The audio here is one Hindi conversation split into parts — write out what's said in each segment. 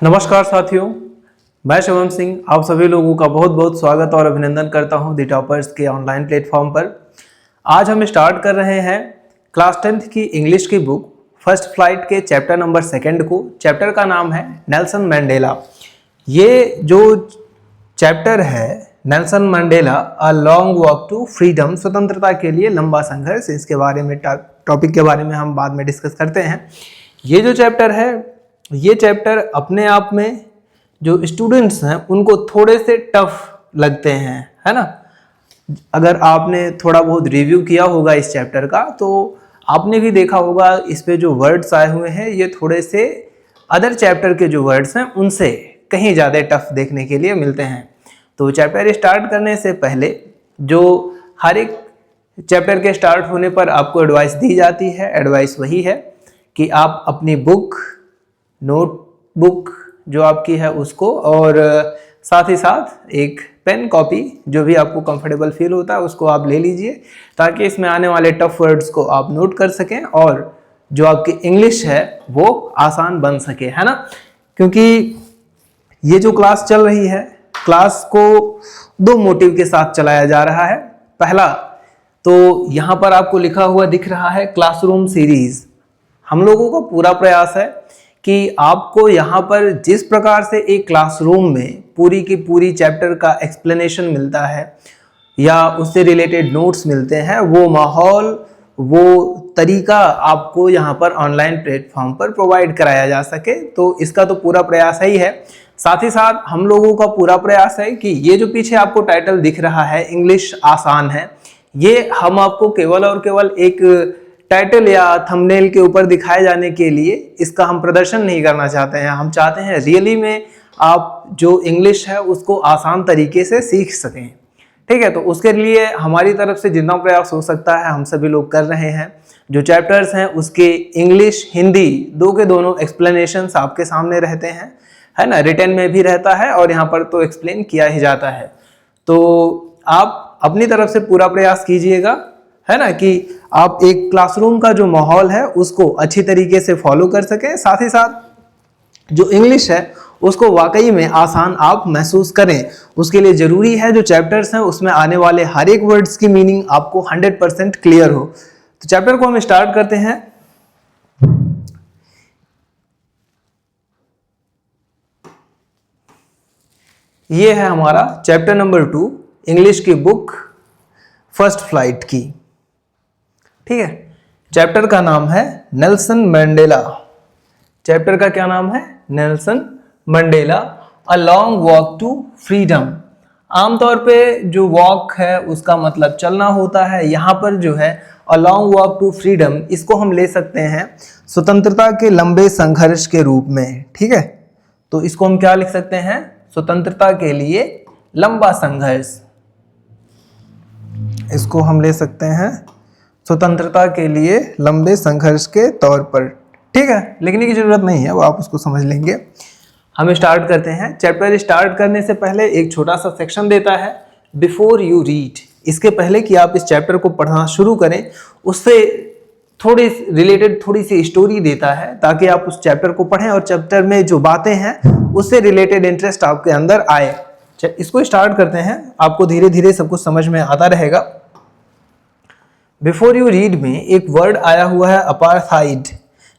नमस्कार साथियों, मैं शिवम सिंह आप सभी लोगों का बहुत बहुत स्वागत और अभिनंदन करता हूं दी टॉपर्स के ऑनलाइन प्लेटफॉर्म पर। आज हम स्टार्ट कर रहे हैं क्लास 10th की इंग्लिश की बुक फर्स्ट फ्लाइट के चैप्टर नंबर 2 को। चैप्टर का नाम है नेल्सन मंडेला। ये जो चैप्टर है Nelson Mandela a long walk to freedom, स्वतंत्रता के लिए लंबा संघर्ष, इसके बारे में टॉपिक के बारे में हम बाद में डिस्कस करते हैं। ये जो चैप्टर है, ये चैप्टर अपने आप में जो स्टूडेंट्स हैं उनको थोड़े से टफ लगते हैं, है ना। अगर आपने थोड़ा बहुत रिव्यू किया होगा इस चैप्टर का तो आपने भी देखा होगा इस पे जो वर्ड्स आए हुए हैं ये थोड़े से अदर चैप्टर के जो वर्ड्स हैं उनसे कहीं ज़्यादा टफ देखने के लिए मिलते हैं। तो चैप्टर स्टार्ट करने से पहले जो हर एक चैप्टर के स्टार्ट होने पर आपको एडवाइस दी जाती है, एडवाइस वही है कि आप अपनी बुक, नोटबुक जो आपकी है उसको, और साथ ही साथ एक पेन कॉपी जो भी आपको कंफर्टेबल फील होता है उसको आप ले लीजिए, ताकि इसमें आने वाले टफ वर्ड्स को आप नोट कर सकें और जो आपकी इंग्लिश है वो आसान बन सके, है ना। क्योंकि ये जो क्लास चल रही है, क्लास को दो मोटिव के साथ चलाया जा रहा है। पहला तो यहाँ पर आपको लिखा हुआ दिख रहा है क्लासरूम सीरीज। हम लोगों का पूरा प्रयास है कि आपको यहाँ पर जिस प्रकार से एक क्लासरूम में पूरी की पूरी चैप्टर का एक्सप्लेनेशन मिलता है या उससे रिलेटेड नोट्स मिलते हैं, वो माहौल, वो तरीका आपको यहाँ पर ऑनलाइन प्लेटफॉर्म पर प्रोवाइड कराया जा सके। तो इसका तो पूरा प्रयास ही है। साथ ही साथ हम लोगों का पूरा प्रयास है कि ये जो पीछे आपको टाइटल दिख रहा है इंग्लिश आसान है, ये हम आपको केवल और केवल एक टाइटल या थंबनेल के ऊपर दिखाए जाने के लिए इसका हम प्रदर्शन नहीं करना चाहते हैं। हम चाहते हैं रियली में आप जो इंग्लिश है उसको आसान तरीके से सीख सकें, ठीक है। तो उसके लिए हमारी तरफ से जितना प्रयास हो सकता है हम सभी लोग कर रहे हैं। जो चैप्टर्स हैं उसके इंग्लिश हिंदी दो के दोनों एक्सप्लेनेशंस आपके सामने रहते हैं, है ना। रिटन में भी रहता है और यहाँ पर तो एक्सप्लेन किया ही जाता है। तो आप अपनी तरफ से पूरा प्रयास कीजिएगा, है ना, कि आप एक क्लासरूम का जो माहौल है उसको अच्छी तरीके से फॉलो कर सकें। साथ ही साथ जो इंग्लिश है उसको वाकई में आसान आप महसूस करें। उसके लिए ज़रूरी है जो चैप्टर्स हैं उसमें आने वाले हर एक वर्ड्स की मीनिंग आपको 100% क्लियर हो। तो चैप्टर को हम स्टार्ट करते हैं। ये है हमारा चैप्टर नंबर 2 इंग्लिश की बुक फर्स्ट फ्लाइट की, ठीक है। चैप्टर का नाम है नेल्सन मंडेला। चैप्टर का क्या नाम है? Nelson Mandela a long walk to freedom. आमतौर पे जो वॉक है उसका मतलब चलना होता है। यहाँ पर जो है a long walk to freedom, इसको हम ले सकते हैं स्वतंत्रता के लंबे संघर्ष के रूप में, ठीक है। तो इसको हम क्या लिख सकते हैं? स्वतंत्रता के लिए लंबा संघर्ष। इसको हम ले सकते हैं स्वतंत्रता के लिए लंबे संघर्ष के तौर पर, ठीक है। लिखने की जरूरत नहीं है, वो आप उसको समझ लेंगे। हम स्टार्ट करते हैं। चैप्टर स्टार्ट करने से पहले एक छोटा सा सेक्शन देता है बिफोर यू रीड। इसके पहले कि आप इस चैप्टर को पढ़ना शुरू करें उससे थोड़ी रिलेटेड थोड़ी सी स्टोरी देता है, ताकि आप उस चैप्टर को पढ़ें और चैप्टर में जो बातें हैं उससे रिलेटेड इंटरेस्ट आपके अंदर आए। इसको स्टार्ट करते हैं, आपको धीरे धीरे सब कुछ समझ में आता रहेगा। बिफोर यू रीड में एक वर्ड आया हुआ है अपार्थाइड।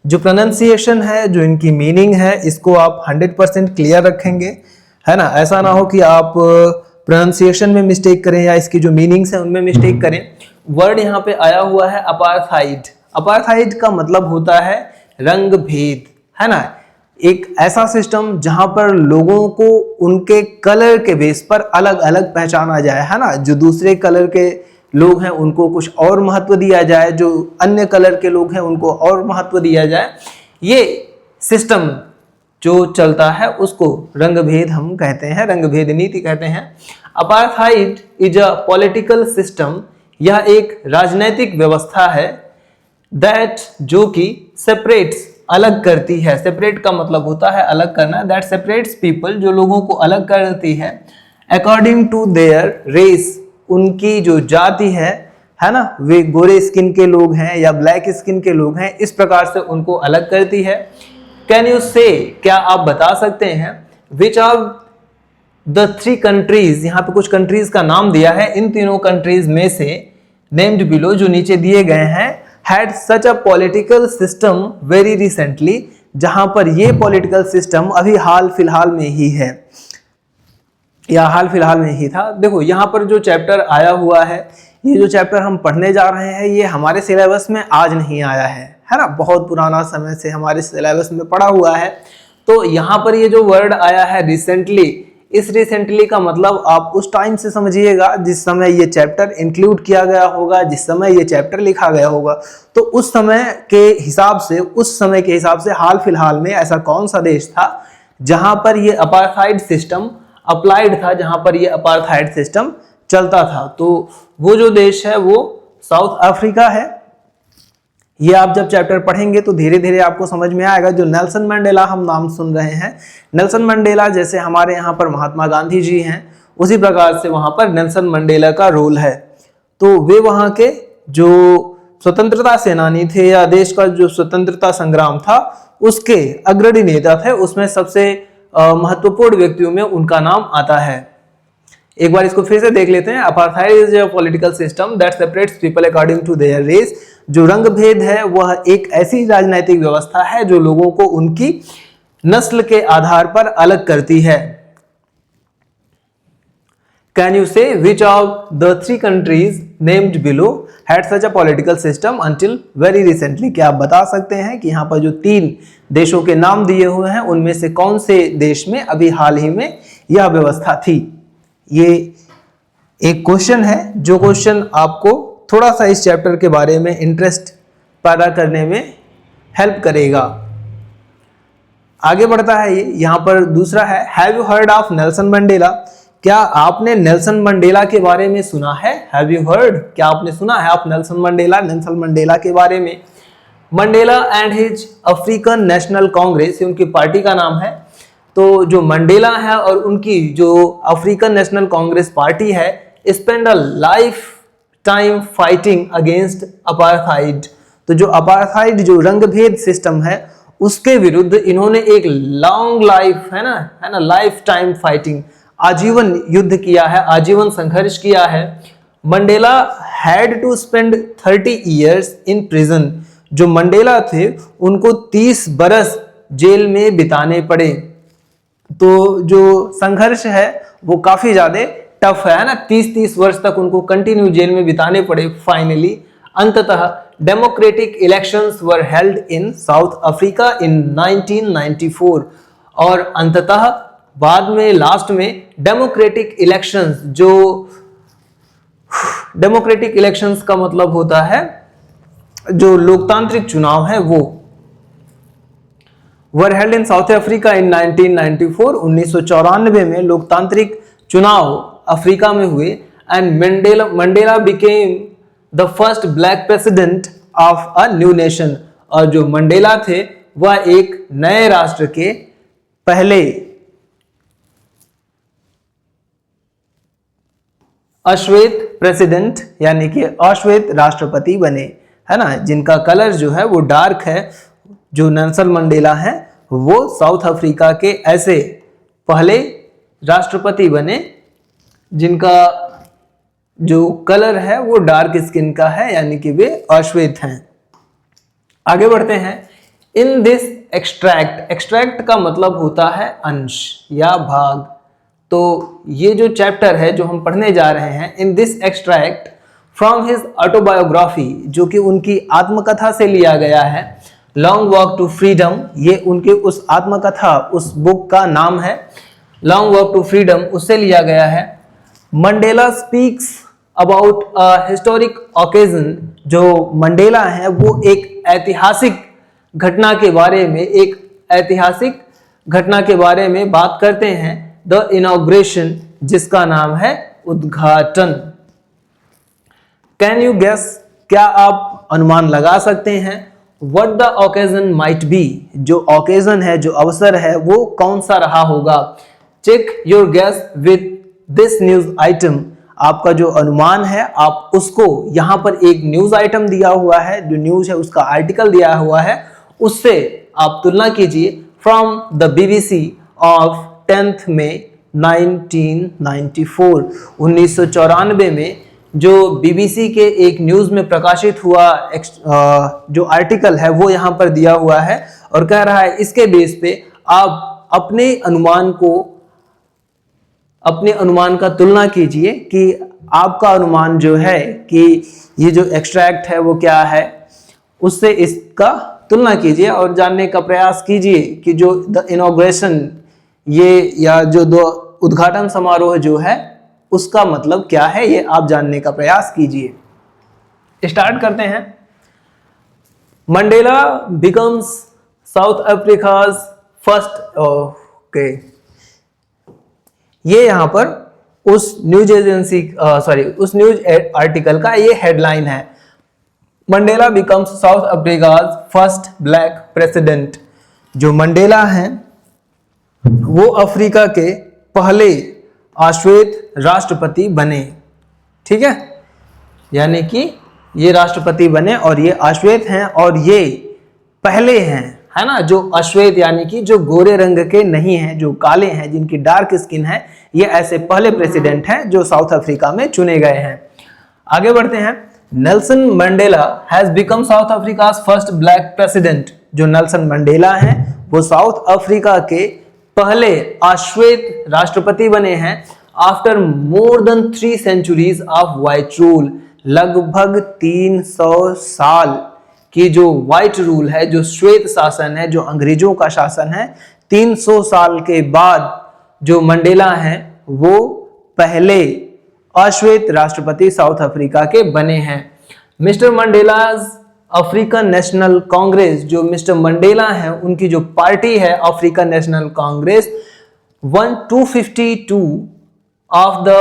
जो प्रोनाउंसिएशन है, जो इनकी मीनिंग है, इसको आप 100% क्लियर रखेंगे, है ना। ऐसा ना हो कि आप प्रोनाउंसिएशन में मिस्टेक करें या इसकी जो मीनिंग्स हैं उनमें मिस्टेक करें। वर्ड यहाँ पे आया हुआ है अपार्थाइड। अपार्थाइड का मतलब होता है रंग भेद, है ना। एक ऐसा सिस्टम जहां पर लोगों को उनके कलर के बेस पर अलग अलग पहचाना जाए, है ना। जो दूसरे कलर के लोग हैं उनको कुछ और महत्व दिया जाए, जो अन्य कलर के लोग हैं उनको और महत्व दिया जाए। ये सिस्टम जो चलता है उसको रंग भेद हम कहते हैं, रंग भेद नीति कहते हैं। Apartheid is a political system, यह एक राजनैतिक व्यवस्था है दैट, जो कि सेपरेट्स, अलग करती है। सेपरेट का मतलब होता है अलग करना। दैट सेपरेट्स पीपल, जो लोगों को अलग करती है अकॉर्डिंग टू देयर रेस, उनकी जो जाति है ना, वे गोरे स्किन के लोग हैं या ब्लैक स्किन के लोग हैं, इस प्रकार से उनको अलग करती है। कैन यू से, क्या आप बता सकते हैं, विच आर द 3 कंट्रीज, यहाँ पे कुछ कंट्रीज का नाम दिया है, इन तीनों कंट्रीज में से नेम्ड बिलो, जो नीचे दिए गए हैं, had such a political system very recently, जहां पर ये पॉलिटिकल सिस्टम अभी हाल फिलहाल में ही है या हाल फिलहाल में ही था। देखो यहाँ पर जो चैप्टर आया हुआ है, ये जो चैप्टर हम पढ़ने जा रहे हैं, ये हमारे सिलेबस में आज नहीं आया है ना, बहुत पुराना समय से हमारे सिलेबस में पढ़ा हुआ है। तो यहाँ पर ये जो वर्ड आया है रिसेंटली, इस रिसेंटली का मतलब आप उस टाइम से समझिएगा जिस समय ये चैप्टर इंक्लूड किया गया होगा, जिस समय ये चैप्टर लिखा गया होगा। तो उस समय के हिसाब से हाल फिलहाल में ऐसा कौन सा देश था जहां पर ये अपार्थाइड सिस्टम अप्लाइड था, जहां पर ये अपार्थाइड सिस्टम चलता था। तो वो जो देश है वो साउथ अफ्रीका है। ये आप जब चैप्टर पढ़ेंगे तो धीरे धीरे आपको समझ में आएगा। जो नेल्सन मंडेला हम नाम सुन रहे हैं, नेल्सन मंडेला जैसे हमारे यहाँ पर महात्मा गांधी जी हैं, उसी प्रकार से वहाँ पर नेल्सन मंडेला का रोल है। तो वे वहाँ के जो स्वतंत्रता सेनानी थे या देश का जो स्वतंत्रता संग्राम था उसके अग्रणी नेता थे, उसमें सबसे महत्वपूर्ण व्यक्तियों में उनका नाम आता है। एक बार इसको फिर से देख लेते हैं। Apartheid is a political system that separates people according to their race. जो रंग भेद है वह एक ऐसी राजनीतिक व्यवस्था है जो लोगों को उनकी नस्ल के आधार पर अलग करती है। कैन यू से which of the 3 countries named below had such a political system until very recently. क्या आप बता सकते हैं कि यहाँ पर जो 3 देशों के नाम दिए हुए हैं उनमें से कौन से देश में अभी हाल ही में यह व्यवस्था थी। ये एक क्वेश्चन है, जो क्वेश्चन आपको थोड़ा सा इस चैप्टर के बारे में इंटरेस्ट पैदा करने में हेल्प करेगा। आगे बढ़ता है ये, यहाँ पर दूसरा है, have you heard of Nelson Mandela. क्या आपने नेल्सन मंडेला के बारे में सुना है? हैव यू हर्ड, क्या आपने सुना है आप नेल्सन मंडेला के बारे में? Mandela and his African national Congress, ये उनकी पार्टी का नाम है। तो जो मंडेला है और उनकी जो अफ्रीकन नेशनल कांग्रेस पार्टी है, spend a life time fighting against apartheid. तो जो अपार्थाइड जो रंगभेद सिस्टम है उसके विरुद्ध इन्होंने एक लॉन्ग लाइफ है ना लाइफ टाइम फाइटिंग, आजीवन युद्ध किया है, आजीवन संघर्ष किया है। Mandela had to spend 30 years in prison. जो मंडेला थे उनको 30 बरस जेल में बिताने पड़े। तो जो संघर्ष है वो काफी ज्यादा टफ है ना, 30 वर्ष तक उनको कंटिन्यू जेल में बिताने पड़े। फाइनली अंततः democratic elections were held in South Africa in 1994। और अंततः बाद में लास्ट में डेमोक्रेटिक इलेक्शंस का मतलब होता है जो लोकतांत्रिक चुनाव है वो were held in South Africa in 1994। 1994 में लोकतांत्रिक चुनाव अफ्रीका में हुए। And Mandela became the first black president of a new nation. और जो मंडेला थे वह एक नए राष्ट्र के पहले अश्वेत प्रेसिडेंट यानी कि अश्वेत राष्ट्रपति बने, है ना, जिनका कलर जो है वो डार्क है। जो नेल्सन मंडेला हैं वो साउथ अफ्रीका के ऐसे पहले राष्ट्रपति बने जिनका जो कलर है वो डार्क स्किन का है, यानी कि वे अश्वेत हैं। आगे बढ़ते हैं। इन दिस एक्सट्रैक्ट का मतलब होता है अंश या भाग। तो ये जो चैप्टर है जो हम पढ़ने जा रहे हैं, in this extract from his autobiography, जो कि उनकी आत्मकथा से लिया गया है, लॉन्ग वॉक टू फ्रीडम। ये उनके उस आत्मकथा, उस बुक का नाम है लॉन्ग वॉक टू फ्रीडम, उससे लिया गया है। Mandela speaks about a historic occasion. जो मंडेला है वो एक ऐतिहासिक घटना के बारे में बात करते हैं, द इनॉग्रेशन, जिसका नाम है उद्घाटन। कैन यू गेस, क्या आप अनुमान लगा सकते हैं, what the occasion might be, जो ओकेजन है, जो अवसर है वो कौन सा रहा होगा। Check your guess with this news item. आपका जो अनुमान है आप उसको, यहां पर एक न्यूज आइटम दिया हुआ है, जो न्यूज है उसका आर्टिकल दिया हुआ है, उससे आप तुलना कीजिए from the BBC of 10th May 1994। 1994 में जो बीबीसी के एक न्यूज में प्रकाशित हुआ जो आर्टिकल है वो यहाँ पर दिया हुआ है और कह रहा है इसके बेस पे आप अपने अनुमान का तुलना कीजिए कि आपका अनुमान जो है कि ये जो एक्सट्रैक्ट है वो क्या है, उससे इसका तुलना कीजिए और जानने का प्रयास कीजिए कि जो द इनॉग्रेशन ये या जो दो उद्घाटन समारोह जो है उसका मतलब क्या है, ये आप जानने का प्रयास कीजिए। स्टार्ट करते हैं। Mandela becomes south Africa's first, okay, ये यहां पर उस न्यूज एजेंसी उस न्यूज आर्टिकल का ये हेडलाइन है, Mandela becomes south Africa's first black president. जो मंडेला हैं वो अफ्रीका के पहले अश्वेत राष्ट्रपति बने, ठीक है, यानी कि ये राष्ट्रपति बने और ये अश्वेत हैं और ये पहले हैं, है ना, जो अश्वेत यानी कि जो गोरे रंग के नहीं हैं, जो काले हैं, जिनकी डार्क स्किन है, ये ऐसे पहले प्रेसिडेंट हैं जो साउथ अफ्रीका में चुने गए हैं। आगे बढ़ते हैं। Nelson Mandela has become south Africa first black president. जो नेल्सन मंडेला हैं वो साउथ अफ्रीका के पहले अश्वेत राष्ट्रपति बने हैं after more than 3 centuries of white rule. लगभग 300 साल की जो व्हाइट रूल है, जो श्वेत शासन है, जो अंग्रेजों का शासन है, 300 साल के बाद जो मंडेला हैं वो पहले अश्वेत राष्ट्रपति साउथ अफ्रीका के बने हैं। Mister Mandela's African national Congress, जो मिस्टर मंडेला हैं उनकी जो पार्टी है African national Congress, 252 of the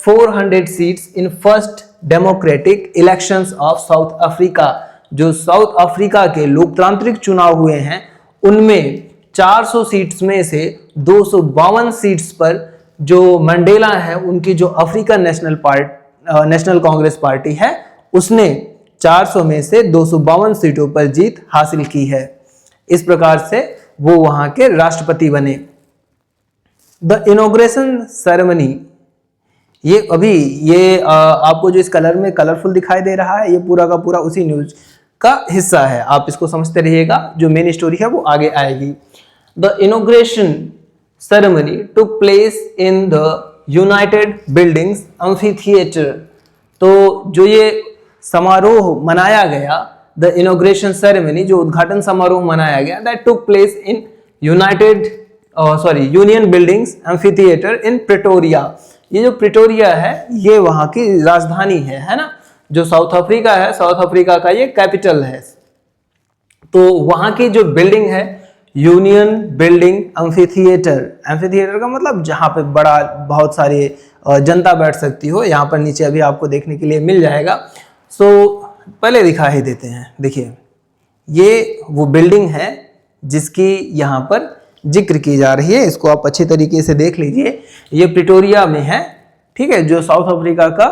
400 seats in first democratic elections of South Africa. जो साउथ अफ्रीका के लोकतांत्रिक चुनाव हुए हैं उनमें 400 सीट्स में से 252 सीट्स पर जो मंडेला है उनकी जो अफ्रीकन नेशनल कांग्रेस पार्टी है उसने 400 में से 252 सीटों पर जीत हासिल की है। इस प्रकार से वो वहां के राष्ट्रपति बने। द इनॉग्रेशन सेरेमनी, ये आपको जो इस कलर में कलरफुल दिखाई दे रहा है ये पूरा का पूरा उसी न्यूज का हिस्सा है, आप इसको समझते रहिएगा, जो मेन स्टोरी है वो आगे आएगी। The inauguration ceremony took place in the United buildings amphitheatre. तो जो ये समारोह मनाया गया, द इनॉग्रेशन सेरेमनी, जो उद्घाटन समारोह मनाया गया, that took place in union buildings amphitheatre in Pretoria. ये जो प्रिटोरिया है ये वहां की राजधानी है ना, जो साउथ अफ्रीका है, साउथ अफ्रीका का ये कैपिटल है। तो वहां की जो बिल्डिंग है यूनियन बिल्डिंग एम्फीथिएटर, एम्फीथिएटर का मतलब जहां पे बड़ा बहुत सारे जनता बैठ सकती हो, यहाँ पर नीचे अभी आपको देखने के लिए मिल जाएगा। सो पहले दिखा ही देते हैं। देखिए ये वो बिल्डिंग है जिसकी यहाँ पर जिक्र की जा रही है, इसको आप अच्छी तरीके से देख लीजिए। ये प्रिटोरिया में है, ठीक है, जो साउथ अफ्रीका का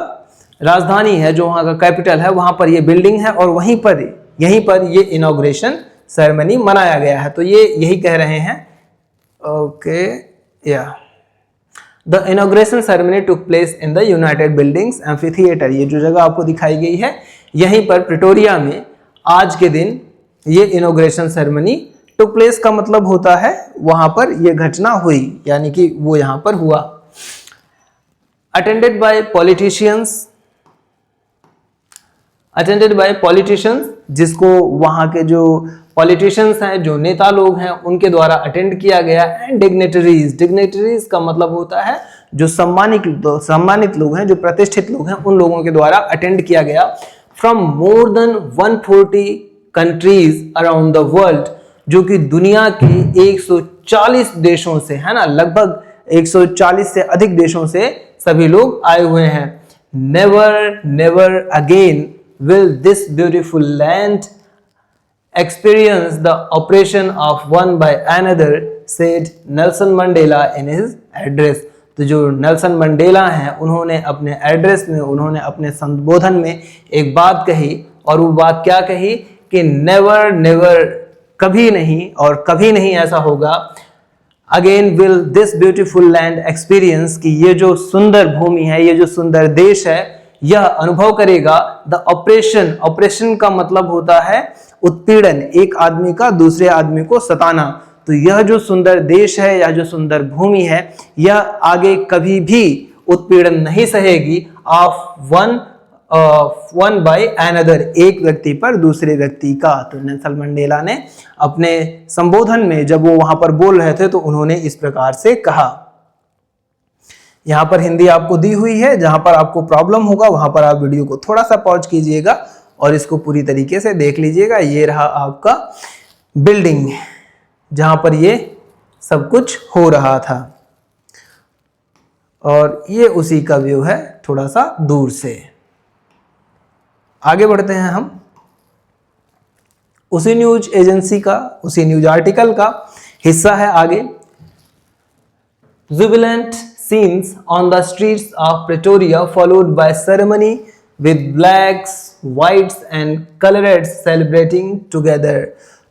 राजधानी है, जो वहाँ का कैपिटल है, वहाँ पर ये बिल्डिंग है और यहीं पर ये इनॉग्रेशन सेरेमनी मनाया गया है। तो ये यही कह रहे हैं, ओके, या the inauguration ceremony took place in the United buildings amphitheatre. ये जो जगह आपको दिखाई गई है यहीं पर प्रिटोरिया में आज के दिन ये इनॉग्रेशन सेरेमनी टुक प्लेस का मतलब होता है वहां पर ये घटना हुई, यानी कि वो यहां पर हुआ। अटेंडेड बाय पॉलिटिशियंस, जिसको वहां के जो पॉलिटिशियंस हैं, जो नेता लोग हैं, उनके द्वारा अटेंड किया गया। एंड डिग्नेटरीज का मतलब होता है जो सम्मानित लोग हैं, जो प्रतिष्ठित लोग हैं, उन लोगों के द्वारा अटेंड किया गया। From more than 140 countries around the world, जो कि दुनिया के 140 देशों से, है ना, लगभग 140 से अधिक देशों से सभी लोग आए हुए हैं। Never again will this beautiful land experience the oppression of one by another, said Nelson Mandela in his address। तो जो नेल्सन मंडेला हैं उन्होंने अपने एड्रेस में, उन्होंने अपने संबोधन में एक बात कही, और वो बात क्या कही कि नेवर कभी नहीं और कभी नहीं ऐसा होगा। Again will this beautiful land experience, कि ये जो सुंदर भूमि है, ये जो सुंदर देश है, यह अनुभव करेगा द ऑपरेशन। ऑपरेशन का मतलब होता है उत्पीड़न, एक आदमी का दूसरे आदमी को सताना। तो यह जो सुंदर देश है, यह जो सुंदर भूमि है, यह आगे कभी भी उत्पीड़न नहीं सहेगी ऑफ वन बाय एनदर, एक व्यक्ति पर दूसरे व्यक्ति का। तो नेल्सन मंडेला ने अपने संबोधन में जब वो वहां पर बोल रहे थे तो उन्होंने इस प्रकार से कहा। यहां पर हिंदी आपको दी हुई है, जहां पर आपको प्रॉब्लम होगा वहां पर आप वीडियो को थोड़ा सा पॉज कीजिएगा और इसको पूरी तरीके से देख लीजिएगा। ये रहा आपका बिल्डिंग जहां पर ये सब कुछ हो रहा था, और ये उसी का व्यू है थोड़ा सा दूर से। आगे बढ़ते हैं हम। उसी न्यूज एजेंसी का, उसी न्यूज आर्टिकल का हिस्सा है आगे। Jubilant scenes on the streets of Pretoria followed by ceremony with blacks, whites and coloreds celebrating together।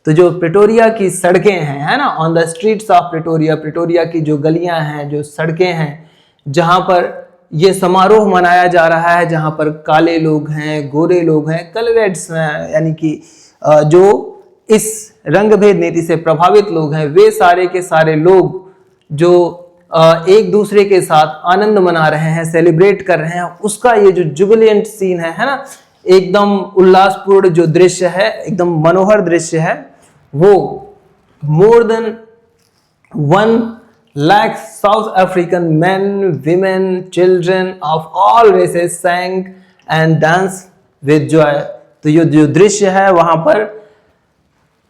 तो जो प्रिटोरिया की सड़कें हैं, है ना, on the streets of Pretoria, Pretoria की जो गलियां हैं, जो सड़कें हैं, जहां पर ये समारोह मनाया जा रहा है, जहां पर काले लोग हैं, गोरे लोग हैं, कलरेड्स हैं, यानी कि जो इस रंगभेद नीति से प्रभावित लोग हैं, वे सारे के सारे लोग जो एक दूसरे के साथ आनंद मना रहे हैं, सेलिब्रेट कर रहे हैं, उसका ये जो जुबिलेंट सीन है ना, एकदम उल्लासपूर्ण जो दृश्य है, एकदम मनोहर दृश्य है, वो more than 1 lakh South African man, women, children of all races sang and dance with joy. तो ये जो दृश्य है वहां पर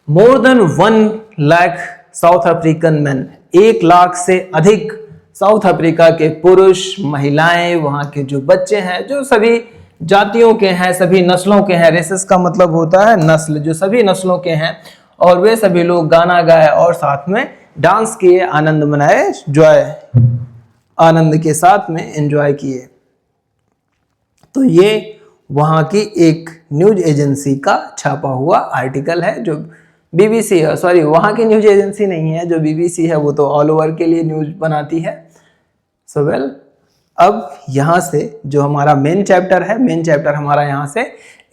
more than 1 lakh South African man, 1 lakh से अधिक साउथ अफ्रीका के पुरुष, महिलाएं, वहां के जो बच्चे हैं, जो सभी जातियों के हैं, सभी नस्लों के हैं, रेसेस का मतलब होता है नस्ल, जो सभी नस्लों के हैं, और वे सभी लोग गाना गाए और साथ में डांस किए, आनंद मनाए, जॉय, आनंद के साथ में एंजॉय किए। तो ये वहां की एक न्यूज एजेंसी का छापा हुआ आर्टिकल है, जो बीबीसी है, सॉरी वहाँ की न्यूज एजेंसी नहीं है, जो बीबीसी है वो तो ऑल ओवर के लिए न्यूज बनाती है। सो वेल, अब यहाँ से जो हमारा मेन चैप्टर है, मेन चैप्टर हमारा यहाँ से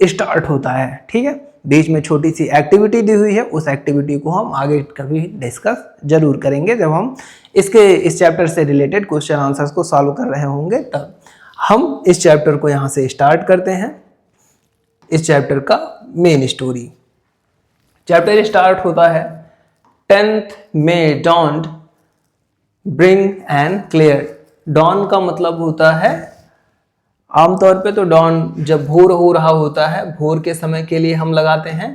स्टार्ट होता है, ठीक है। बीच में छोटी सी एक्टिविटी दी हुई है, उस एक्टिविटी को हम आगे कभी डिस्कस जरूर करेंगे जब हम इस चैप्टर से रिलेटेड क्वेश्चन आंसर्स को सॉल्व कर रहे होंगे। तब हम इस चैप्टर को यहाँ से स्टार्ट करते हैं, इस चैप्टर का मेन स्टोरी। चैप्टर स्टार्ट होता है 10th May dawned bring and clear। Dawn का मतलब होता है, आमतौर पे तो डॉन जब भोर हो रहा होता है, भोर के समय के लिए हम लगाते हैं।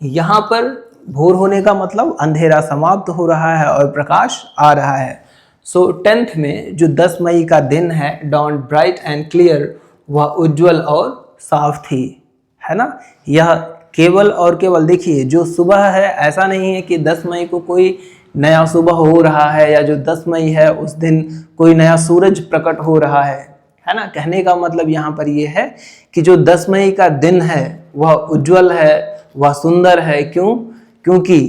यहाँ पर भोर होने का मतलब अंधेरा समाप्त हो रहा है और प्रकाश आ रहा है। सो 10th में जो 10 मई का दिन है, डॉन ब्राइट एंड क्लियर, वह उज्जवल और साफ थी, है ना। यह केवल और केवल, देखिए, जो सुबह है, ऐसा नहीं है कि 10 मई को कोई नया सुबह हो रहा है, या जो 10 मई है उस दिन कोई नया सूरज प्रकट हो रहा है ना। कहने का मतलब यहाँ पर यह है कि जो 10 मई का दिन है वह उज्जवल है, वह सुंदर है। क्यों? क्योंकि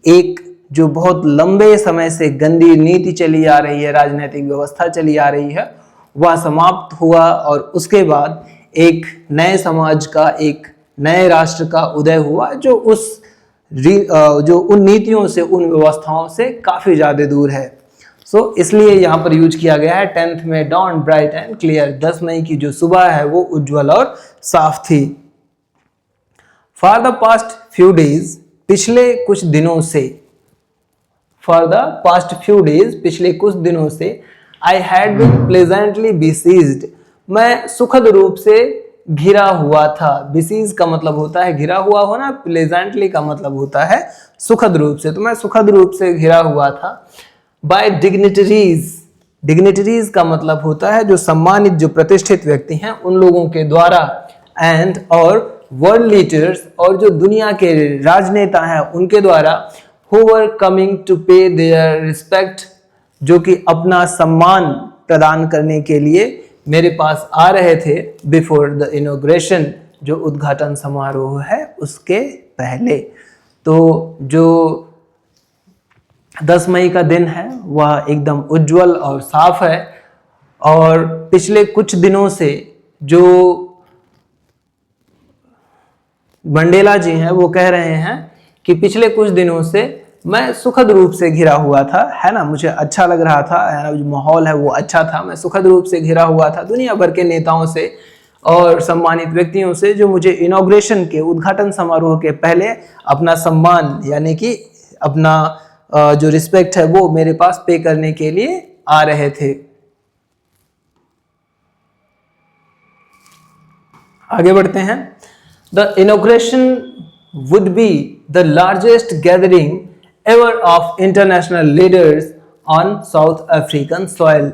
एक जो बहुत लंबे समय से गंदी नीति चली आ रही है, राजनीतिक व्यवस्था चली आ रही है, वह समाप्त हुआ, और उसके बाद एक नए समाज का, एक नए राष्ट्र का उदय हुआ, जो उन नीतियों से, उन व्यवस्थाओं से काफी ज्यादा दूर है। सो इसलिए यहाँ पर यूज किया गया है 10th में डॉन ब्राइट एंड क्लियर। 10 मई की जो सुबह है वो उज्जवल और साफ थी। For the past few days, पिछले कुछ दिनों से, for the past few days, पिछले कुछ दिनों से, I had been pleasantly besieged, मैं सुखद रूप से घिरा हुआ था। बिसीज का मतलब होता है घिरा हुआ होना, प्लेजेंटली का मतलब होता है सुखद रूप से। तो मैं सुखद रूप से घिरा हुआ था। बाय डिग्निटरीज, डिग्निटरीज का मतलब होता है जो सम्मानित, जो प्रतिष्ठित व्यक्ति हैं, उन लोगों के द्वारा, एंड और वर्ल्ड लीडर्स, और जो दुनिया के राजनेता हैं उनके द्वारा, who were coming to pay their respect, जो कि अपना सम्मान प्रदान करने के लिए मेरे पास आ रहे थे, बिफोर द इनॉग्रेशन, जो उद्घाटन समारोह है उसके पहले। तो जो 10 मई का दिन है वह एकदम उज्जवल और साफ है। और पिछले कुछ दिनों से जो मंडेला जी हैं वो कह रहे हैं कि पिछले कुछ दिनों से मैं सुखद रूप से घिरा हुआ था, है ना, मुझे अच्छा लग रहा था, है ना, जो माहौल है वो अच्छा था, मैं सुखद रूप से घिरा हुआ था दुनिया भर के नेताओं से और सम्मानित व्यक्तियों से, जो मुझे इनॉग्रेशन के उद्घाटन समारोह के पहले अपना सम्मान यानी कि अपना जो रिस्पेक्ट है वो मेरे पास पे करने के लिए आ रहे थे। आगे बढ़ते हैं। The inauguration would be the largest gathering ever of international leaders on South African soil।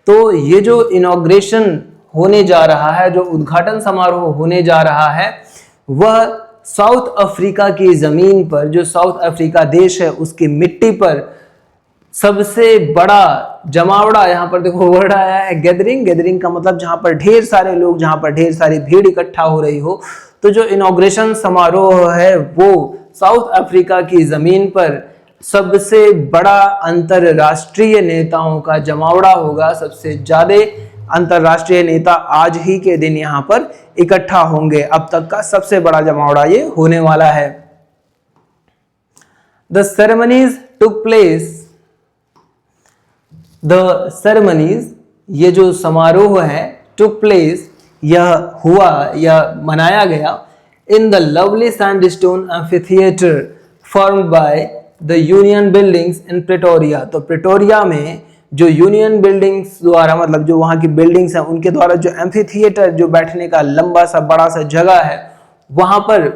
तो ये जो इनॉग्रेशन होने जा रहा है, जो उद्घाटन समारोह होने जा रहा है, वह साउथ अफ्रीका की जमीन पर, जो साउथ अफ्रीका देश है उसकी मिट्टी पर सबसे बड़ा जमावड़ा, यहाँ पर देखो वर्ड आया है गैदरिंग। गैदरिंग का मतलब जहां पर ढेर सारे लोग, जहां पर ढेर सारी भीड़ इकट्ठा हो रही हो। तो जो इनॉग्रेशन समारोह है वो साउथ अफ्रीका की जमीन पर सबसे बड़ा अंतरराष्ट्रीय नेताओं का जमावड़ा होगा। सबसे ज्यादा अंतरराष्ट्रीय नेता आज ही के दिन यहाँ पर इकट्ठा होंगे। अब तक का सबसे बड़ा जमावड़ा ये होने वाला है। The ceremonies took place, the ceremonies, ये जो समारोह है, took place, यह हुआ या मनाया गया, in the lovely sandstone amphitheater formed by the Union Buildings in Pretoria। तो प्रेटोरिया में जो यूनियन बिल्डिंग्स द्वारा, मतलब जो वहाँ की बिल्डिंग्स हैं उनके द्वारा जो एम्फीथिएटर, जो बैठने का लंबा सा बड़ा सा जगह है, वहाँ पर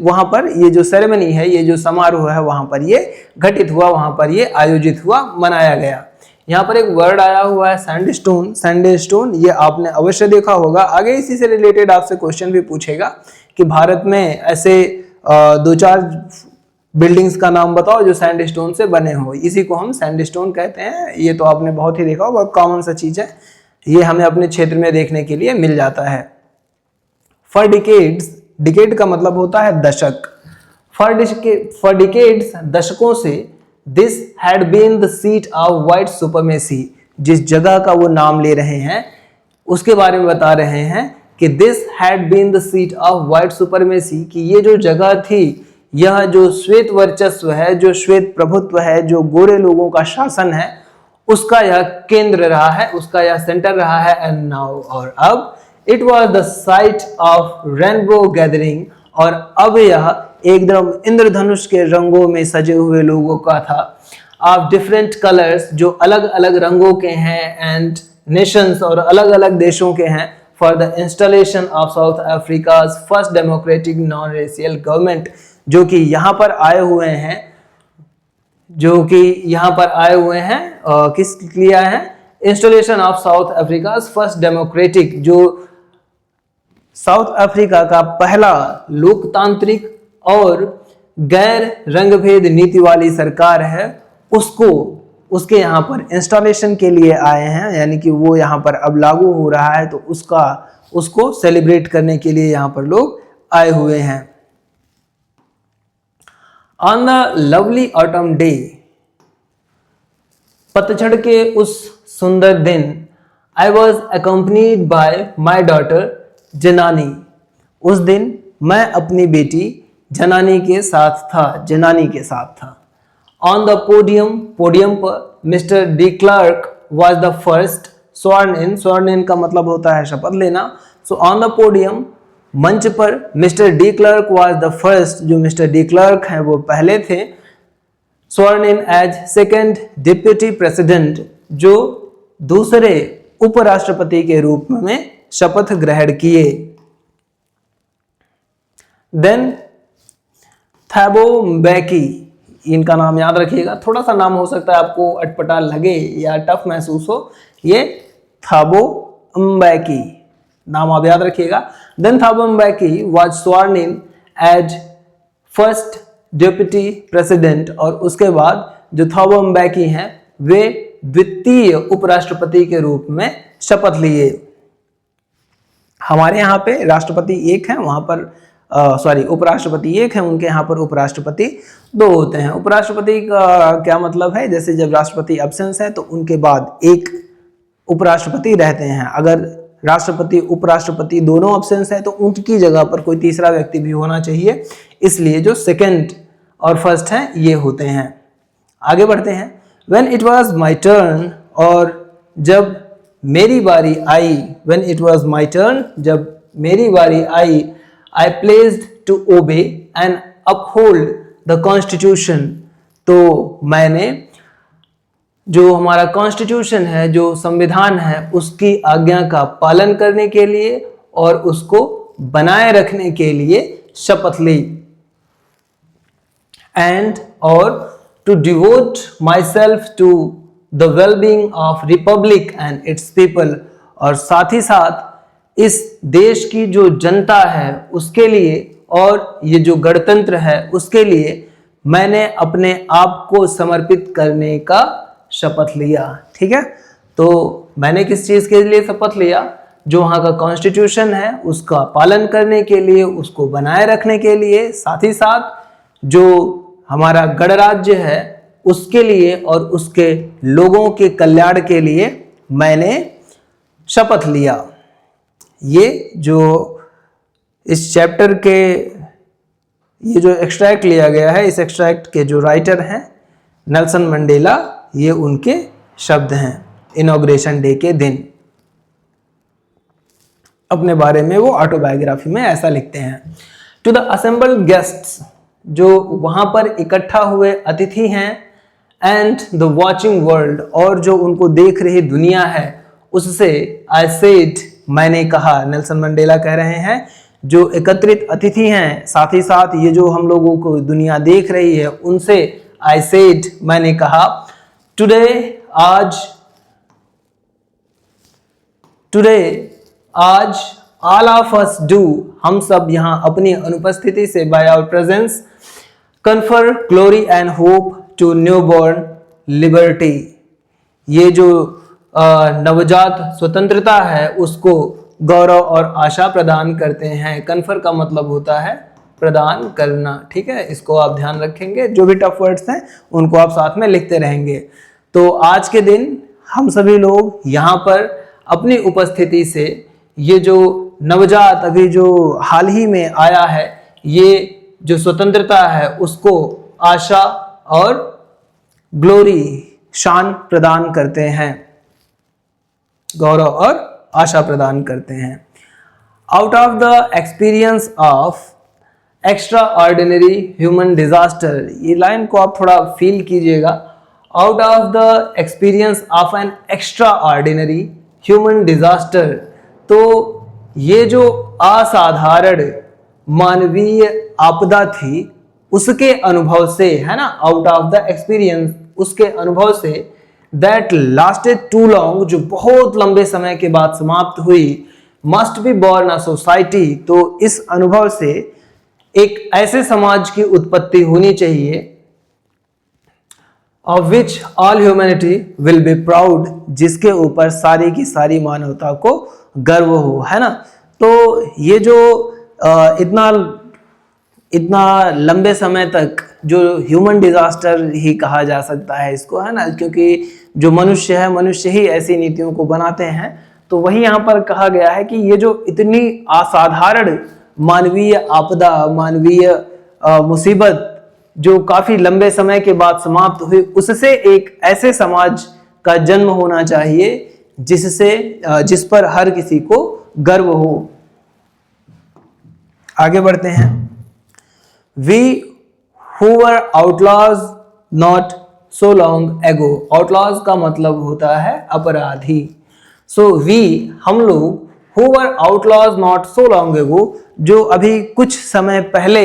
वहाँ पर ये जो सेरेमनी है, ये जो समारोह है, वहाँ पर ये घटित हुआ, वहाँ पर ये आयोजित हुआ, मनाया गया। यहाँ पर एक वर्ड आया हुआ है सैंडस्टोन। सैंडस्टोन ये आपने अवश्य देखा होगा। आगे इसी से रिलेटेड आपसे क्वेश्चन भी पूछेगा कि भारत में ऐसे 2-4 बिल्डिंग्स का नाम बताओ जो सैंडस्टोन से बने हो। इसी को हम सैंडस्टोन कहते हैं। ये तो आपने बहुत ही देखा हो, बहुत कॉमन सा चीज है, ये हमें अपने क्षेत्र में देखने के लिए मिल जाता है। फॉर डिकेड्स, डिकेड का मतलब होता है दशक। फॉर डिकेड्स, दशकों से, this had been the seat of white supremacy, जिस जगह का वो नाम ले रहे हैं उसके बारे में बता रहे हैं कि this had been the seat of white supremacy, कि ये जो जगह थी, यह जो श्वेत वर्चस्व है, जो श्वेत प्रभुत्व है, जो गोरे लोगों का शासन है, उसका यह केंद्र रहा है, उसका यह सेंटर रहा है। एंड नाउ, और अब, it was the site of rainbow gathering, और अब यह एकदम इंद्रधनुष के रंगों में सजे हुए लोगों का था। ऑफ डिफरेंट कलर्स, जो अलग अलग रंगों के हैं, एंड नेशंस, और अलग अलग देशों के हैं, for the installation of south Africa's first democratic non racial government, जो कि यहाँ पर आए हुए हैं, जो कि यहाँ पर आए हुए हैं किस लिए आए हैं? Installation of south Africa's first democratic, जो साउथ अफ्रीका का पहला लोकतांत्रिक और गैर रंगभेद नीति वाली सरकार है, उसके यहाँ पर इंस्टॉलेशन के लिए आए हैं, यानी कि वो यहाँ पर अब लागू हो रहा है, तो उसको सेलिब्रेट करने के लिए यहाँ पर लोग आए हुए हैं। On the lovely autumn day, पतझड़ के उस सुंदर दिन, I was accompanied by my daughter जनानी, उस दिन मैं अपनी बेटी जनानी के साथ था। ऑन द पोडियम, पोडियम पर mister de Klerk was the first स्वर्ण इन, स्वर्ण इन का मतलब होता है शपथ लेना। सो ऑन द पोडियम, मंच पर mister de Klerk was the first, जो मिस्टर डी क्लार्क हैं वो पहले थे। स्वर्ण इन एज सेकेंड डिप्यूटी प्रेसिडेंट, जो दूसरे उपराष्ट्रपति के रूप में शपथ ग्रहण किए। देन थैबो म्बेकी, इनका नाम याद रखिएगा, थोड़ा सा नाम हो सकता है आपको अटपटा लगे या टफ महसूस हो, ये थैबो म्बेकी नाम आप याद रखिएगा। Then Thabo Mbeki was sworn in as first deputy president, और उसके बाद जो थैबो म्बेकी हैं वे द्वितीय उपराष्ट्रपति के रूप में शपथ लिए। हमारे यहाँ पे राष्ट्रपति एक हैं, वहां पर सॉरी उपराष्ट्रपति एक है, उनके यहाँ पर उपराष्ट्रपति 2 होते हैं। उपराष्ट्रपति का क्या मतलब है, जैसे जब राष्ट्रपति एब्सेंस है तो उनके बाद एक उपराष्ट्रपति रहते हैं। अगर राष्ट्रपति उपराष्ट्रपति दोनों एब्सेंस है तो उनकी जगह पर कोई तीसरा व्यक्ति भी होना चाहिए, इसलिए जो सेकंड और फर्स्ट है ये होते हैं। आगे बढ़ते हैं। When it was my turn, और जब मेरी बारी आई, when it was my turn, जब मेरी बारी आई, I pledged to obey and uphold the constitution, तो मैंने जो हमारा कॉन्स्टिट्यूशन है, जो संविधान है, उसकी आज्ञा का पालन करने के लिए और उसको बनाए रखने के लिए शपथ ली। एंड और to devote myself to the wellbeing of republic and its people, और साथ ही साथ इस देश की जो जनता है उसके लिए और ये जो गणतंत्र है उसके लिए मैंने अपने आप को समर्पित करने का शपथ लिया। ठीक है, तो मैंने किस चीज के लिए शपथ लिया, जो वहाँ का कॉन्स्टिट्यूशन है उसका पालन करने के लिए, उसको बनाए रखने के लिए, साथ ही साथ जो हमारा गणराज्य है उसके लिए और उसके लोगों के कल्याण के लिए मैंने शपथ लिया। ये जो इस चैप्टर के ये जो एक्सट्रैक्ट लिया गया है, इस एक्सट्रैक्ट के जो राइटर हैं नेल्सन मंडेला, ये उनके शब्द हैं इनॉग्रेशन डे के दिन। अपने बारे में वो ऑटोबायोग्राफी में ऐसा लिखते हैं। टू द असेंबल्ड गेस्ट्स, जो वहां पर इकट्ठा हुए अतिथि हैं, एंड द वॉचिंग वर्ल्ड, और जो उनको देख रही दुनिया है उससे, आई सेड, मैंने कहा। नेल्सन मंडेला कह रहे हैं जो एकत्रित अतिथि हैं, साथ ही साथ ये जो हम लोगों को दुनिया देख रही है उनसे, आई सेड, मैंने कहा। टुडे आज ऑल ऑफ अस डू, हम सब यहाँ अपनी अनुपस्थिति से, by our presence, confer glory and hope to newborn liberty, ये जो नवजात स्वतंत्रता है उसको गौरव और आशा प्रदान करते हैं। कन्फर का मतलब होता है प्रदान करना। ठीक है, इसको आप ध्यान रखेंगे, जो भी टफ वर्ड्स हैं उनको आप साथ में लिखते रहेंगे। तो आज के दिन हम सभी लोग यहाँ पर अपनी उपस्थिति से ये जो नवजात अभी जो हाल ही में आया है, ये जो स्वतंत्रता है उसको आशा और ग्लोरी, शान प्रदान करते हैं, गौरव और आशा प्रदान करते हैं। Out of the experience of extra ordinary human disaster, ये लाइन को आप थोड़ा फील कीजिएगा। Out of the experience of an extra ordinary human disaster, तो ये जो असाधारण मानवीय आपदा थी उसके अनुभव से, है ना, आउट ऑफ द एक्सपीरियंस, उसके अनुभव से, दैट लास्टेड टू लॉन्ग, जो बहुत लंबे समय के बाद समाप्त हुई, must be born a society, तो इस अनुभव से एक ऐसे समाज की उत्पत्ति होनी चाहिए, of which all humanity will be proud, जिसके ऊपर सारी की सारी मानवता को गर्व हो, है ना। तो ये जो इतना लंबे समय तक जो ह्यूमन डिजास्टर ही कहा जा सकता है इसको, है ना, क्योंकि जो मनुष्य है, मनुष्य ही ऐसी नीतियों को बनाते हैं। तो वही यहाँ पर कहा गया है कि ये जो इतनी असाधारण मानवीय आपदा, मानवीय मुसीबत जो काफी लंबे समय के बाद समाप्त हुई, उससे एक ऐसे समाज का जन्म होना चाहिए जिस पर हर किसी को गर्व हो। आगे बढ़ते हैं। We who were outlaws not so long ago, outlaws का मतलब होता है अपराधी। So we, हम लोग, who were outlaws not so long ago, जो अभी कुछ समय पहले,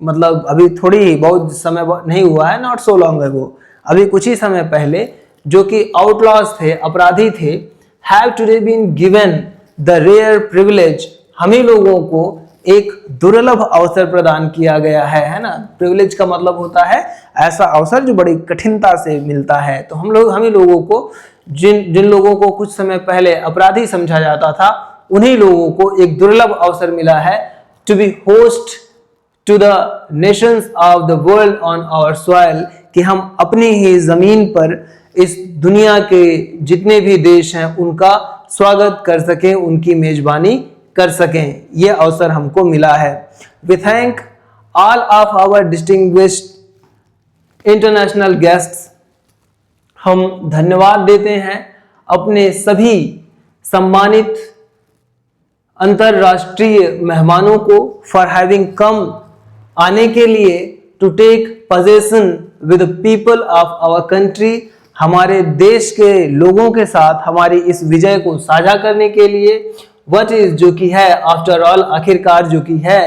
मतलब अभी थोड़ी ही बहुत समय नहीं हुआ है, not so long ago, अभी कुछ ही समय पहले जो कि outlaws थे, अपराधी थे, have today been given the rare privilege, हम ही लोगों को एक दुर्लभ अवसर प्रदान किया गया है ना। प्रिविलेज का मतलब होता है ऐसा अवसर जो बड़ी कठिनता से मिलता है। तो हम ही लोगों को, जिन लोगों को कुछ समय पहले अपराधी समझा जाता था, उन्हीं लोगों को एक दुर्लभ अवसर मिला है to be host to the nations of the world on our soil, कि हम अपनी ही जमीन पर इस दुनिया के जितने भी देश हैं उनका स्वागत कर सकें, उनकी मेजबानी कर सकें, ये अवसर हमको मिला है। We thank all of our distinguished international guests, हम धन्यवाद देते हैं अपने सभी सम्मानित अंतरराष्ट्रीय मेहमानों को for having come, आने के लिए, to take possession with the people of our country, हमारे देश के लोगों के साथ हमारी इस विजय को साझा करने के लिए, what is, जो कि है आफ्टर ऑल, आखिरकार जो कि है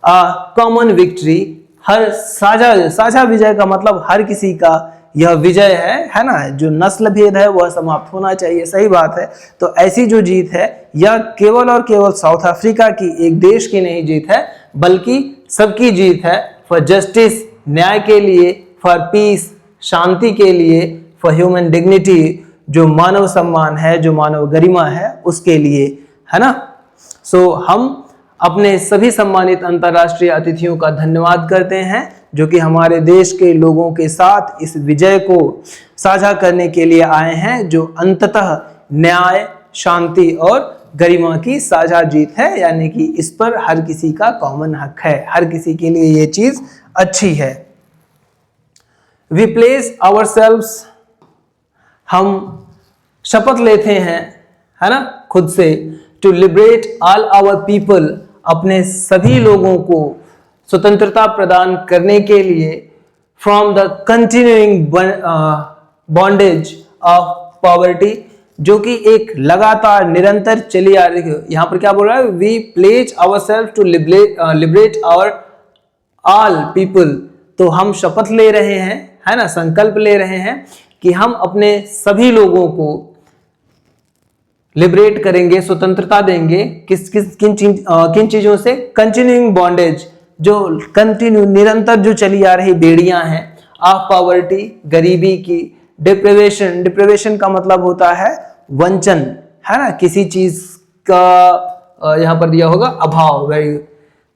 कॉमन विक्ट्री, हर साझा विजय का मतलब हर किसी का यह विजय है ना। जो नस्ल भेद है वह समाप्त होना चाहिए, सही बात है। तो ऐसी जो जीत है यह केवल और केवल साउथ अफ्रीका की एक देश की नहीं जीत है, बल्कि सबकी जीत है, फॉर जस्टिस, न्याय के लिए, फॉर पीस, शांति के लिए, फॉर ह्यूमन डिग्निटी, जो मानव सम्मान है, जो मानव गरिमा है, उसके लिए, है ना। सो हम अपने सभी सम्मानित अंतर्राष्ट्रीय अतिथियों का धन्यवाद करते हैं जो कि हमारे देश के लोगों के साथ इस विजय को साझा करने के लिए आए हैं, जो अंततः न्याय, शांति और गरिमा की साझा जीत है, यानी कि इस पर हर किसी का कॉमन हक है, हर किसी के लिए ये चीज अच्छी है। We place ourselves, हम शपथ लेते हैं, है ना, खुद से, to liberate all our people, अपने सभी लोगों को स्वतंत्रता प्रदान करने के लिए, from the continuing bondage of poverty, जो कि एक लगातार निरंतर चली आ रही है। यहां पर क्या बोल रहा है? We pledge ourselves to liberate our all people, तो हम शपथ ले रहे हैं, है ना, संकल्प ले रहे हैं कि हम अपने सभी लोगों को लिबरेट करेंगे, स्वतंत्रता देंगे, किन चीजों से? कंटिन्यूइंग बॉन्डेज, जो कंटिन्यू निरंतर जो चली आ रही बेड़ियां हैं, ऑफ पॉवर्टी, गरीबी की, डिप्रेवेशन का मतलब होता है वंचन, है ना, किसी चीज का यहां पर दिया होगा अभाव,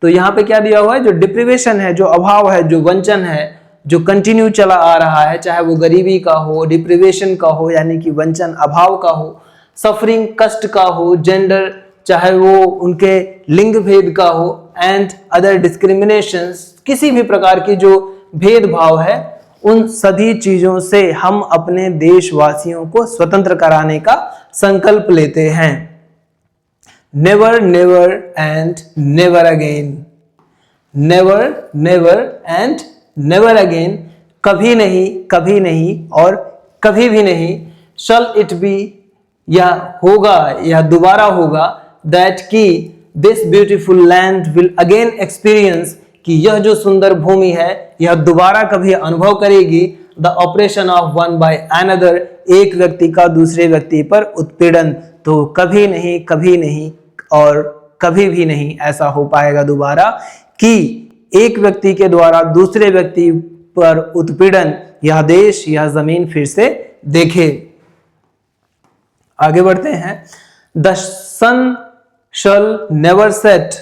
तो यहां पे क्या दिया हुआ है? जो डिप्रेवेशन है, जो अभाव है, जो वंचन है, जो कंटिन्यू चला आ रहा है, चाहे वो गरीबी का हो, डिप्रेवेशन का हो, यानी कि वंचन, अभाव का हो, सफरिंग, कष्ट का हो, जेंडर, चाहे वो उनके लिंग भेद का हो, एंड अदर डिस्क्रिमिनेशंस, किसी भी प्रकार की जो भेदभाव है, उन सभी चीजों से हम अपने देशवासियों को स्वतंत्र कराने का संकल्प लेते हैं। Never never and never again, never never and never again, कभी नहीं और कभी भी नहीं, शल इट बी, या होगा या दोबारा होगा, दैट की this beautiful land will again experience, कि यह जो सुंदर भूमि है यह दोबारा कभी अनुभव करेगी, the operation of one by another, एक व्यक्ति का दूसरे व्यक्ति पर उत्पीड़न। तो कभी नहीं और कभी भी नहीं ऐसा हो पाएगा दोबारा कि एक व्यक्ति के द्वारा दूसरे व्यक्ति पर उत्पीड़न यह देश, यह जमीन फिर से देखे। आगे बढ़ते हैं। The sun shall never set,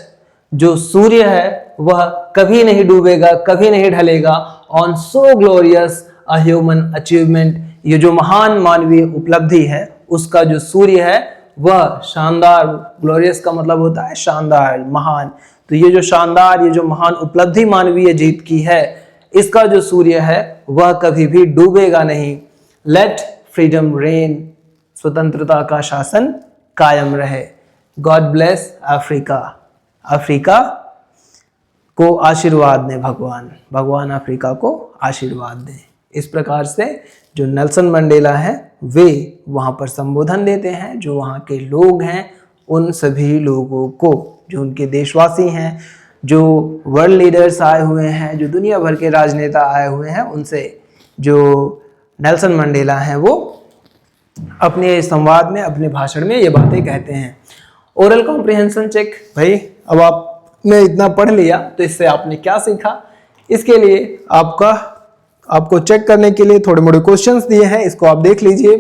जो सूर्य है वह कभी नहीं डूबेगा, कभी नहीं ढलेगा, on so glorious a human achievement, ये जो महान मानवीय उपलब्धि है उसका जो सूर्य है वह शानदार, ग्लोरियस का मतलब होता है शानदार, महान, तो ये जो शानदार, ये जो महान उपलब्धि मानवीय जीत की है, इसका जो सूर्य है वह कभी भी डूबेगा नहीं। लेट फ्रीडम रेन, स्वतंत्रता का शासन कायम रहे। गॉड ब्लेस अफ्रीका, अफ्रीका को आशीर्वाद दें भगवान अफ्रीका को आशीर्वाद दें। इस प्रकार से जो नेल्सन मंडेला हैं वे वहाँ पर संबोधन देते हैं, जो वहाँ के लोग हैं उन सभी लोगों को, जो उनके देशवासी हैं, जो वर्ल्ड लीडर्स आए हुए हैं, जो दुनिया भर के राजनेता आए हुए हैं, उनसे जो नेल्सन मंडेला हैं वो अपने संवाद में, अपने भाषण में ये बातें कहते हैं। ओरल कॉम्प्रिहेंशन चेक, भाई अब आपने इतना पढ़ लिया तो इससे आपने क्या सीखा, इसके लिए आपको चेक करने के लिए थोड़े मोड़े क्वेश्चंस दिए हैं, इसको आप देख लीजिए।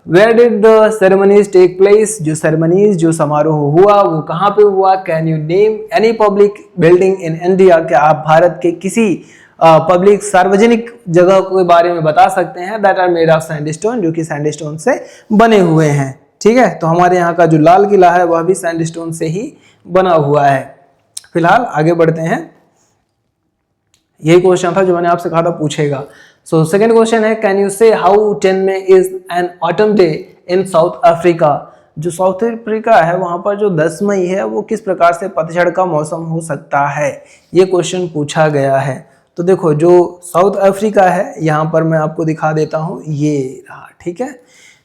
Where did the ceremonies take place, जो सेरेमनीज जो समारोह हुआ वो कहाँ पे हुआ। Can you name any public building in India, क्या आप भारत के किसी पब्लिक सार्वजनिक जगह के बारे में बता सकते हैं that are made of sandstone, जो कि सैंडस्टोन से बने हुए हैं। ठीक है, तो हमारे यहाँ का जो लाल किला है वह भी सैंडस्टोन से ही बना हुआ है। फिलहाल आगे बढ़ते हैं, यही क्वेश्चन था जो मैंने आपसे कहा था पूछेगा। सो सेकंड क्वेश्चन है, can you say how 10 May is an autumn day in South Africa. जो साउथ अफ्रीका है वहां पर जो 10 मई है वो किस प्रकार से पतझड़ का मौसम हो सकता है, ये क्वेश्चन पूछा गया है। तो देखो जो साउथ अफ्रीका है यहाँ पर मैं आपको दिखा देता हूँ, ये रहा। ठीक है,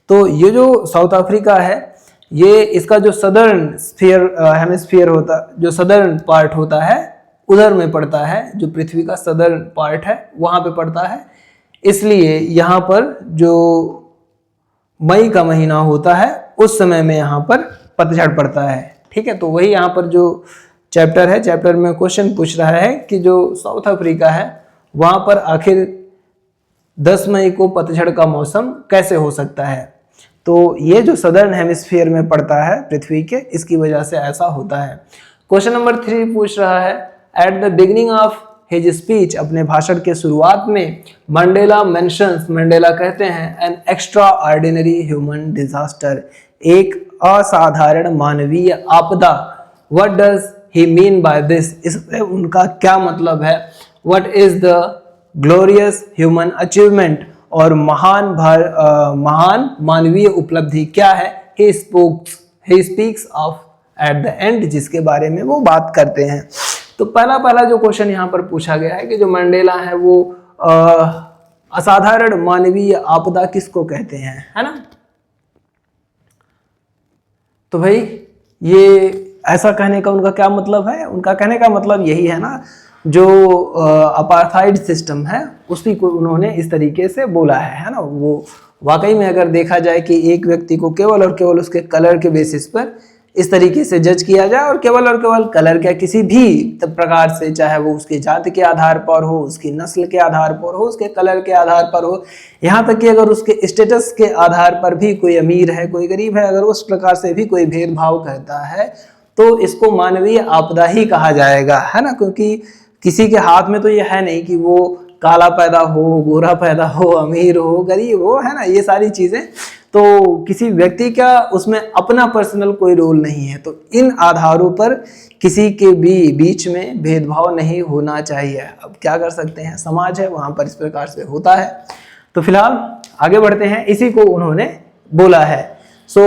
तो ये जो साउथ अफ्रीका है ये इसका जो सदर्न स्फीयर हेमिस्फीयर होता, जो सदर्न पार्ट होता है उधर में पड़ता है, जो पृथ्वी का सदर्न पार्ट है वहां पे पड़ता है। इसलिए यहाँ पर जो मई का महीना होता है उस समय में यहाँ पर पतझड़ पड़ता है। ठीक है, तो वही यहाँ पर जो चैप्टर है, चैप्टर में क्वेश्चन पूछ रहा है कि जो साउथ अफ्रीका है वहां पर आखिर 10 मई को पतझड़ का मौसम कैसे हो सकता है। तो ये जो सदर्न हेमिस्फीयर में पड़ता है पृथ्वी के, इसकी वजह से ऐसा होता है। क्वेश्चन नंबर 3 पूछ रहा है, at the beginning of his speech, अपने भाषण के शुरुआत में मंडेला मेंशंस, मंडेला कहते हैं an extra ordinary human disaster, एक असाधारण मानवीय आपदा। What does he mean by this, इसमें उनका क्या मतलब है। What is the glorious human achievement, और महान मानवीय उपलब्धि क्या है। He speaks of at the end, जिसके बारे में वो बात करते हैं। तो पहला जो क्वेश्चन यहाँ पर पूछा गया है कि जो मंडेला है वो असाधारण मानवीय आपदा किसको कहते हैं, है ना। तो भाई ये ऐसा कहने का उनका क्या मतलब है, उनका कहने का मतलब यही है ना, जो अपार्थाइड सिस्टम है उसी को उन्होंने इस तरीके से बोला है ना। वो वाकई में अगर देखा जाए कि एक व्यक्ति को केवल और केवल उसके कलर के बेसिस पर इस तरीके से जज किया जाए, और केवल कलर के किसी भी प्रकार से, चाहे वो उसकी जाति के आधार पर हो, उसकी नस्ल के आधार पर हो, उसके कलर के आधार पर हो, यहाँ तक कि अगर उसके स्टेटस के आधार पर भी कोई अमीर है कोई गरीब है, अगर उस प्रकार से भी कोई भेदभाव करता है तो इसको मानवीय आपदा ही कहा जाएगा, है ना। क्योंकि किसी के हाथ में तो ये है नहीं कि वो काला पैदा हो, गोरा पैदा हो, अमीर हो, गरीब हो, है ना, ये सारी चीजें। तो किसी व्यक्ति का उसमें अपना पर्सनल कोई रोल नहीं है, तो इन आधारों पर किसी के भी बीच में भेदभाव नहीं होना चाहिए। अब क्या कर सकते हैं, समाज है वहां पर इस प्रकार से होता है। तो फिलहाल आगे बढ़ते हैं, इसी को उन्होंने बोला है। So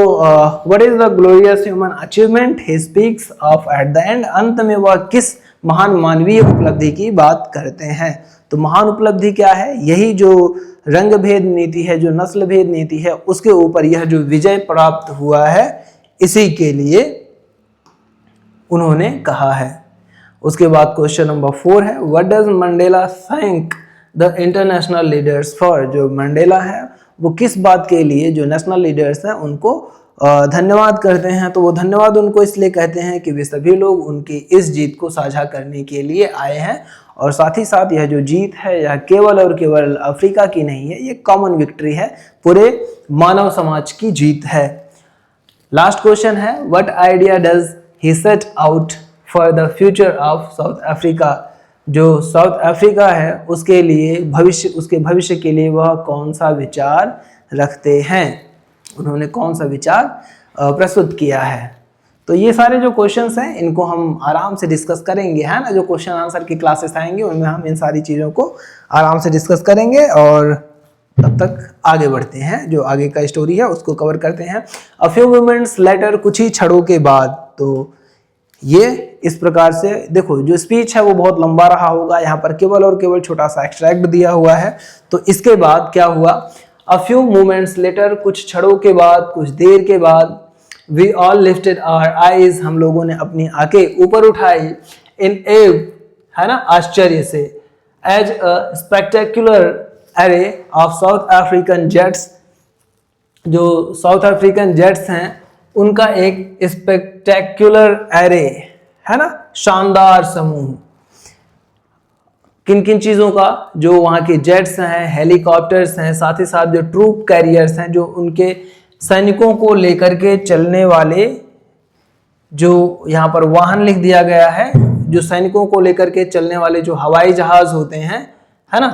what is the glorious human achievement he speaks of at the end, अंत में वह किस महान मानवीय उपलब्धि की बात करते हैं। तो महान उपलब्धि क्या है, यही जो रंग भेद नीति है, जो नस्ल भेद नीति है, उसके ऊपर यह जो विजय प्राप्त हुआ है, इसी के लिए उन्होंने कहा है। उसके बाद क्वेश्चन नंबर 4 है, what does Mandela thank the international leaders for, जो मंडेला है वो किस बात के लिए जो नेशनल लीडर्स हैं उनको धन्यवाद करते हैं। तो वो धन्यवाद उनको इसलिए कहते हैं कि वे सभी लोग उनकी इस जीत को साझा करने के लिए आए हैं, और साथ ही साथ यह जो जीत है यह केवल और केवल अफ्रीका की नहीं है, ये कॉमन विक्ट्री है, पूरे मानव समाज की जीत है। लास्ट क्वेश्चन है, what idea does he set out for the future of South Africa, जो साउथ अफ्रीका है उसके लिए उसके भविष्य के लिए वह कौन सा विचार रखते हैं, उन्होंने कौन सा विचार प्रस्तुत किया है। तो ये सारे जो क्वेश्चंस हैं इनको हम आराम से डिस्कस करेंगे, है ना। जो क्वेश्चन आंसर की क्लासेस आएंगी उनमें हम इन सारी चीज़ों को आराम से डिस्कस करेंगे, और तब तक आगे बढ़ते हैं, जो आगे का स्टोरी है उसको कवर करते हैं। अ फ्यू मोमेंट्स लेटर, कुछ ही क्षणों के बाद। तो ये इस प्रकार से देखो, जो स्पीच है वो बहुत लंबा रहा होगा, यहाँ पर केवल और केवल छोटा सा एक्सट्रैक्ट दिया हुआ है। तो इसके बाद क्या हुआ, अ फ्यू मोमेंट्स लेटर, कुछ क्षणों के बाद, कुछ देर के बाद, we all lifted our eyes, हम लोगों ने अपनी आंखें ऊपर उठाई, इन एव, है ना, आश्चर्य से, as a spectacular array of South African jets, जो साउथ अफ्रीकन जेट्स हैं उनका एक स्पेक्टेकुलर एरे, है ना, शानदार समूह। किन किन चीज़ों का, जो वहाँ के जेट्स हैं, हेलीकॉप्टर्स हैं, साथ ही साथ जो ट्रूप कैरियर्स हैं, जो उनके सैनिकों को लेकर के चलने वाले, जो यहाँ पर वाहन लिख दिया गया है, जो सैनिकों को लेकर के चलने वाले जो हवाई जहाज होते हैं, है ना,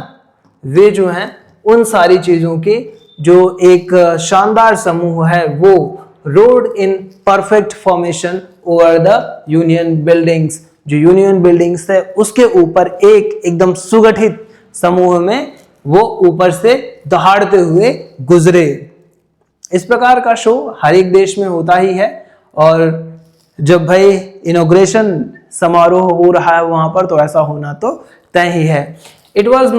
वे जो हैं उन सारी चीजों की जो एक शानदार समूह है वो road in perfect formation over the union buildings, जो यूनियन बिल्डिंग्स है उसके ऊपर एक एकदम सुगठित समूह में वो ऊपर से दहाड़ते हुए गुजरे। इस प्रकार का शो हर एक देश में होता ही है, और जब भाई इनॉग्रेशन समारोह हो रहा है वहां पर तो ऐसा होना तो तय ही है। It was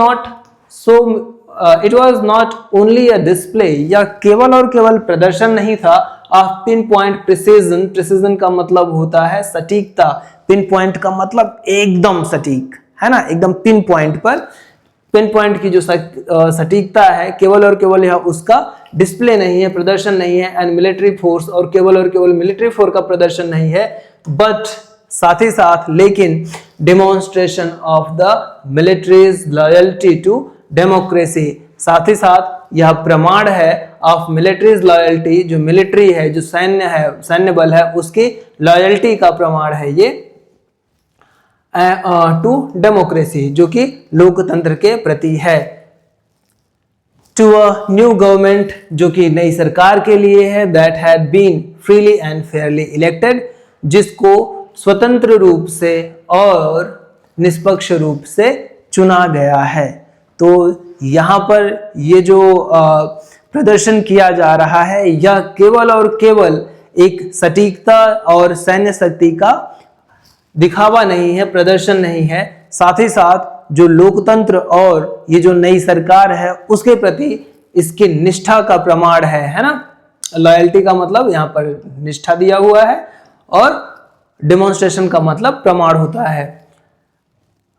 not only a display, या केवल और केवल प्रदर्शन नहीं था, of pin point precision, precision का मतलब होता है सटीकता, पिन पॉइंट का मतलब एकदम सटीक, है ना, एकदम पिन पॉइंट पर, पिन पॉइंट की जो सटीकता है, केवल और केवल यह उसका डिस्प्ले नहीं है, प्रदर्शन नहीं है, एंड मिलिट्री फोर्स, और केवल मिलिट्री फोर्स का प्रदर्शन नहीं है, बट साथ ही साथ लेकिन demonstration of the military's loyalty to democracy, साथ ही साथ यह प्रमाण है ऑफ मिलिट्रीज लॉयल्टी, जो मिलिट्री है, जो सैन्य है, सैन्य बल है, उसकी लॉयल्टी का प्रमाण है ये टू डेमोक्रेसी, जो कि लोकतंत्र के प्रति है, टू अ न्यू गवर्नमेंट, जो कि नई सरकार के लिए है, that had been freely and fairly elected, जिसको स्वतंत्र रूप से और निष्पक्ष रूप से चुना गया है। तो यहाँ पर ये जो प्रदर्शन किया जा रहा है यह केवल और केवल एक सटीकता और सैन्य शक्ति का दिखावा नहीं है, प्रदर्शन नहीं है, साथ ही साथ जो लोकतंत्र और ये जो नई सरकार है उसके प्रति इसकी निष्ठा का प्रमाण है ना। लॉयल्टी का मतलब यहाँ पर निष्ठा दिया हुआ है और डेमोन्स्ट्रेशन का मतलब प्रमाण होता है।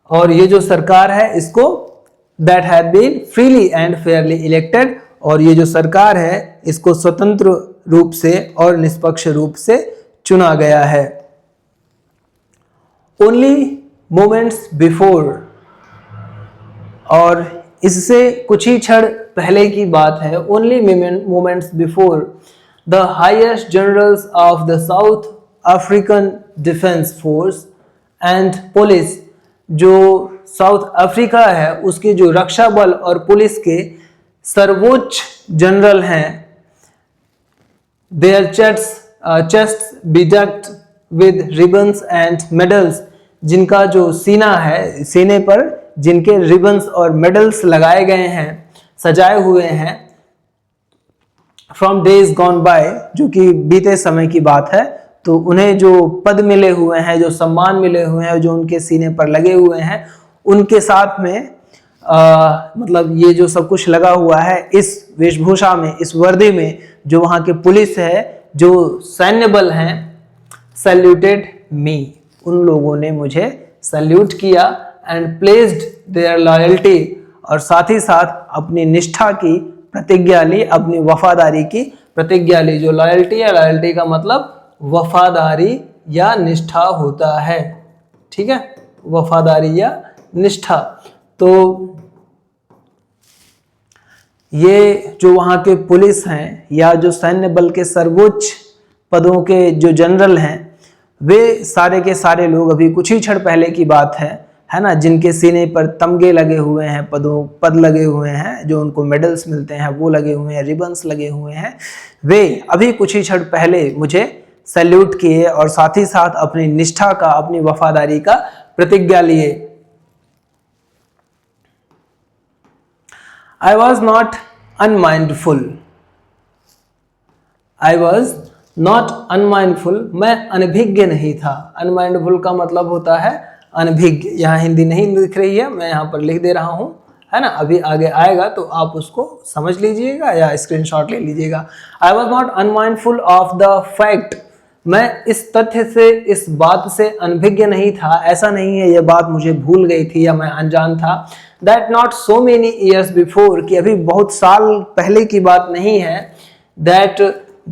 और ये जो सरकार है इसको that have been freely and fairly elected, और ये जो सरकार है इसको स्वतंत्र रूप से और निष्पक्ष रूप से चुना गया है। ओनली मोमेंट्स बिफोर, और इससे कुछ ही क्षण पहले की बात है, only moments before the highest generals of the south African defence force and police, जो साउथ अफ्रीका है उसके जो रक्षा बल और पुलिस के सर्वोच्च जनरल हैं, their chest bedecked with ribbons and medals, जिनका जो सीना है, सीने पर जिनके रिबन्स और मेडल्स लगाए गए हैं, सजाए हुए हैं, फ्रॉम डेज गॉन बाय, जो कि बीते समय की बात है, तो उन्हें जो पद मिले हुए हैं, जो सम्मान मिले हुए हैं, जो उनके सीने पर लगे हुए हैं, उनके साथ में मतलब ये जो सब कुछ लगा हुआ है, इस वेशभूषा में, इस वर्दी में जो वहाँ के पुलिस है, जो सैन्य बल हैं, सैल्यूटेड मी, उन लोगों ने मुझे सैल्यूट किया, एंड प्लेस्ड देयर लॉयल्टी, और साथ ही साथ अपनी निष्ठा की प्रतिज्ञा ली, अपनी वफादारी की प्रतिज्ञा ली। जो लॉयल्टी है, लॉयल्टी का मतलब वफादारी या निष्ठा होता है, ठीक है, वफादारी या निष्ठा। तो ये जो वहाँ के पुलिस हैं या जो सैन्य बल के सर्वोच्च पदों के जो जनरल हैं, वे सारे के सारे लोग, अभी कुछ ही क्षण पहले की बात है ना, जिनके सीने पर तमगे लगे हुए हैं, पद लगे हुए हैं, जो उनको मेडल्स मिलते हैं वो लगे हुए हैं, रिबन्स लगे हुए हैं, वे अभी कुछ ही क्षण पहले मुझे सैल्यूट किए और साथ ही साथ अपनी निष्ठा का, अपनी वफादारी का प्रतिज्ञा लिए। I was not unmindful. I was not unmindful. मैं अनभिज्ञ नहीं था। Unmindful का मतलब होता है अनभिज्ञ। यहाँ हिंदी नहीं दिख रही है, मैं यहाँ पर लिख दे रहा हूँ, है ना, अभी आगे आएगा तो आप उसको समझ लीजिएगा या स्क्रीनशॉट ले लीजिएगा। I was not unmindful of the fact. मैं इस तथ्य से, इस बात से अनभिज्ञ नहीं था, ऐसा नहीं है ये बात मुझे भूल गई थी या मैं अनजान था। That not so many years before, कि अभी बहुत साल पहले की बात नहीं है, that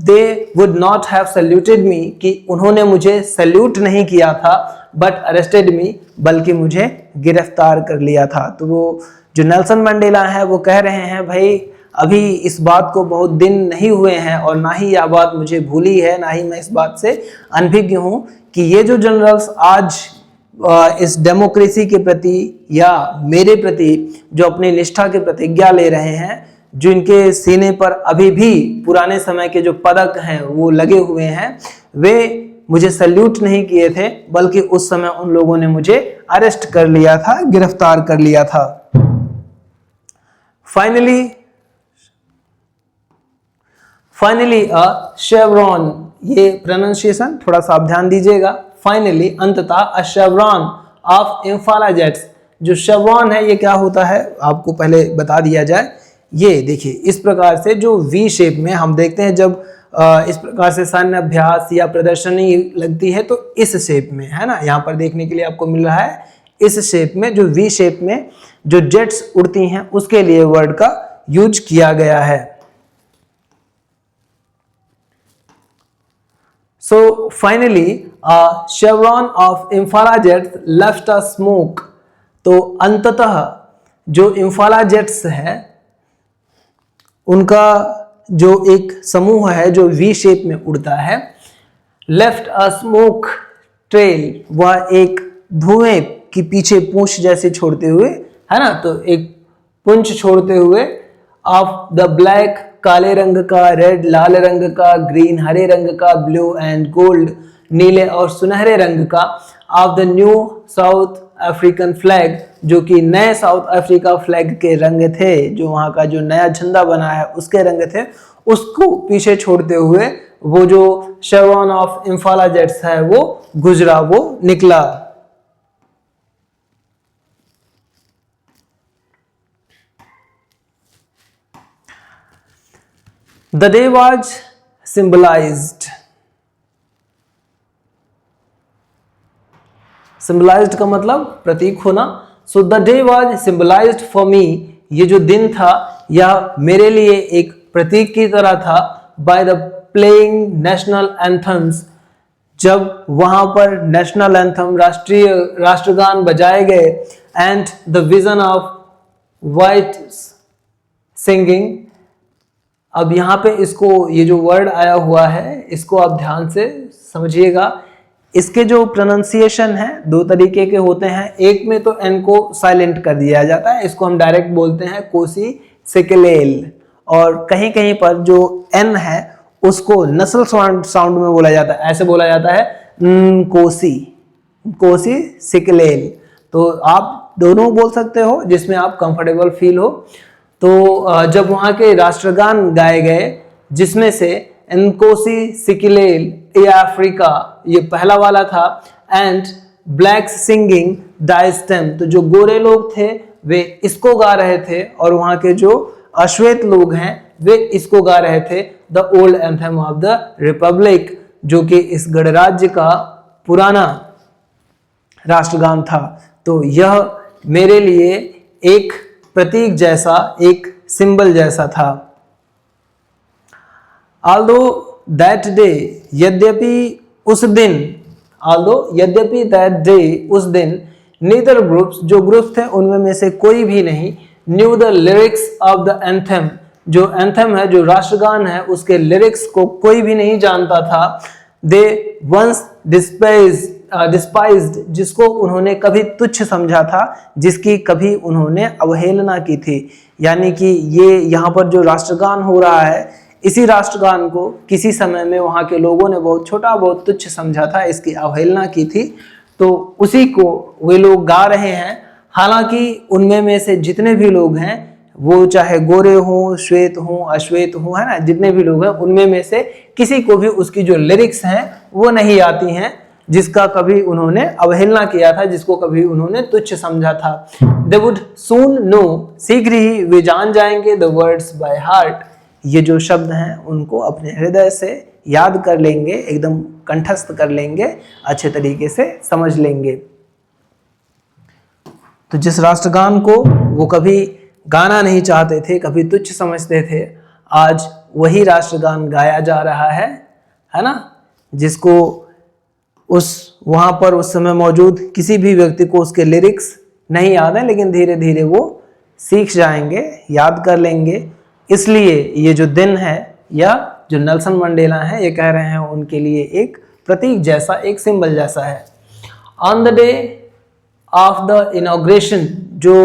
they would not have saluted me, कि उन्होंने मुझे सैल्यूट नहीं किया था, but arrested me, बल्कि मुझे गिरफ्तार कर लिया था। तो वो जो नेल्सन मंडेला है वो कह रहे हैं, भाई अभी इस बात को बहुत दिन नहीं हुए हैं और ना ही यह बात मुझे भूली है, ना ही मैं इस बात से अनभिज्ञ हूँ कि ये जो जनरल्स आज इस डेमोक्रेसी के प्रति या मेरे प्रति जो अपनी निष्ठा की प्रतिज्ञा ले रहे हैं, जो इनके सीने पर अभी भी पुराने समय के जो पदक हैं वो लगे हुए हैं, वे मुझे सल्यूट नहीं किए थे, बल्कि उस समय उन लोगों ने मुझे अरेस्ट कर लिया था, गिरफ्तार कर लिया था। फाइनली अ शेवरॉन, ये प्रोनाउंसिएशन थोड़ा सा आप ध्यान दीजिएगा। फाइनली, अंततः, अ शेवरॉन ऑफ इम्फाला जेट्स। जो शेवरॉन है ये क्या होता है आपको पहले बता दिया जाए। ये देखिए इस प्रकार से जो वी शेप में हम देखते हैं, जब इस प्रकार से सैन्य अभ्यास या प्रदर्शनी लगती है तो इस शेप में, है ना, यहाँ पर देखने के लिए आपको मिल रहा है इस शेप में, जो वी शेप में जो जेट्स उड़ती हैं उसके लिए वर्ड का यूज किया गया है। So finally a chevron of Impala jets left a smoke. तो अंततः जो इम्फाला जेट्स है उनका जो एक समूह है जो वी शेप में उड़ता है, लेफ्ट अ स्मोक ट्रेल, वह एक धुएं की पीछे पूंछ जैसे छोड़ते हुए, है ना, तो एक पूंछ छोड़ते हुए, ऑफ द ब्लैक, काले रंग का, रेड लाल रंग का, ग्रीन हरे रंग का, ब्लू एंड गोल्ड नीले और सुनहरे रंग का, of the new south African flag, जो कि नए साउथ अफ्रीका फ्लैग के रंग थे, जो वहाँ का जो नया झंडा बना है उसके रंग थे, उसको पीछे छोड़ते हुए वो जो शेवरॉन ऑफ इम्फाला जेट्स है वो गुजरा, वो निकला। The day was symbolized. Symbolized का मतलब प्रतीक होना। So the day was symbolized for me. ये जो दिन था यह मेरे लिए एक प्रतीक की तरह था। By the playing national anthems. जब वहां पर नेशनल एंथम, राष्ट्रगान बजाए गए, and the vision of white singing. अब यहाँ पे इसको, ये जो वर्ड आया हुआ है इसको आप ध्यान से समझिएगा। इसके जो प्रोनाउंसिएशन है दो तरीके के होते हैं। एक में तो एन को साइलेंट कर दिया जाता है, इसको हम डायरेक्ट बोलते हैं कोसी सिकलेल, और कहीं कहीं पर जो एन है उसको नसल साउंड में बोला जाता है, ऐसे बोला जाता है कोसी, कोसी सिकलेल। तो आप दोनों बोल सकते हो जिसमें आप कंफर्टेबल फील हो। तो जब वहाँ के राष्ट्रगान गाए गए जिसमें से नकोसी सिकलेल ए अफ्रीका ये पहला वाला था, एंड ब्लैक्स सिंगिंग डाइस्टेम, तो जो गोरे लोग थे वे इसको गा रहे थे और वहाँ के जो अश्वेत लोग हैं वे इसको गा रहे थे, the old anthem of the Republic, जो कि इस गणराज्य का पुराना राष्ट्रगान था। तो यह मेरे लिए एक प्रतीक जैसा, एक सिंबल जैसा था। Although that day, यद्यपि उस दिन, यद्यपि that day, उस दिन, neither groups, जो ग्रुप्स थे उनमें में से कोई भी नहीं, knew the lyrics of the anthem, जो एंथम है, जो राष्ट्रगान है उसके लिरिक्स को कोई भी नहीं जानता था। They once despised, जिसको उन्होंने कभी तुच्छ समझा था, जिसकी कभी उन्होंने अवहेलना की थी। यानी कि ये यहाँ पर जो राष्ट्रगान हो रहा है, इसी राष्ट्रगान को किसी समय में वहाँ के लोगों ने बहुत छोटा, बहुत तुच्छ समझा था, इसकी अवहेलना की थी, तो उसी को वे लोग गा रहे हैं। हालांकि उनमें में से जितने भी लोग हैं, वो चाहे गोरे हों, श्वेत हों, अश्वेत हों, है ना, जितने भी लोग हैं उनमें में से किसी को भी उसकी जो लिरिक्स हैं वो नहीं आती हैं, जिसका कभी उन्होंने अवहेलना किया था, जिसको कभी उन्होंने तुच्छ समझा था। दे वुड सून नो, शीघ्र ही वे जान जाएंगे, द वर्ड्स बाय हार्ट, ये जो शब्द हैं उनको अपने हृदय से याद कर लेंगे, एकदम कंठस्थ कर लेंगे, अच्छे तरीके से समझ लेंगे। तो जिस राष्ट्रगान को वो कभी गाना नहीं चाहते थे, कभी तुच्छ समझते थे, आज वही राष्ट्रगान गाया जा रहा है ना, जिसको उस वहाँ पर उस समय मौजूद किसी भी व्यक्ति को उसके लिरिक्स नहीं याद है, लेकिन धीरे धीरे वो सीख जाएंगे, याद कर लेंगे, इसलिए ये जो दिन है या जो नेल्सन मंडेला है ये कह रहे हैं उनके लिए एक प्रतीक जैसा, एक सिंबल जैसा है। On the day of the inauguration, जो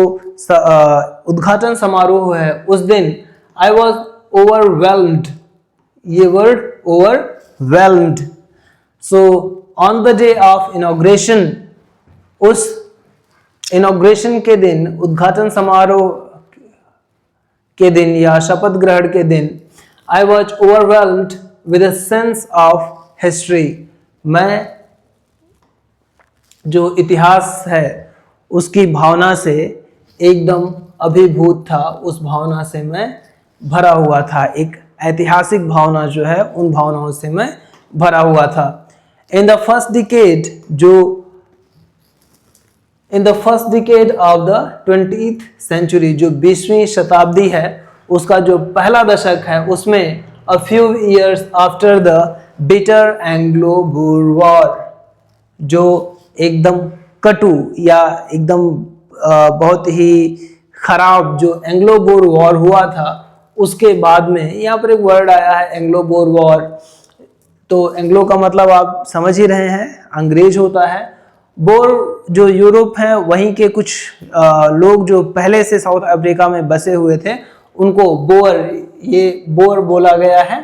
उद्घाटन समारोह है उस दिन, आई वॉज ओवरवेल्म्ड, ये word overwhelmed. So on the day of inauguration, उस इनॉग्रेशन के दिन, उद्घाटन समारोह के दिन या शपथ ग्रहण के दिन, I was overwhelmed with a sense of history, मैं जो इतिहास है उसकी भावना से एकदम अभिभूत था, उस भावना से मैं भरा हुआ था, एक ऐतिहासिक भावना जो है उन भावनाओं से मैं भरा हुआ था। In the first decade, in the first decade of the 20th century, जो 20वीं शताब्दी है उसका जो पहला दशक है, उसमें a few years after the bitter Anglo bore war, जो एकदम कटु या एकदम बहुत ही खराब जो एंग्लो बोर वॉर हुआ था, उसके बाद में यहाँ पर एक वर्ड आया है एंग्लो बोर वॉर। तो एंग्लो का मतलब आप समझ ही रहे हैं, अंग्रेज होता है। बोर जो यूरोप है वहीं के कुछ लोग जो पहले से साउथ अफ्रीका में बसे हुए थे, उनको बोर, ये बोर बोला गया है।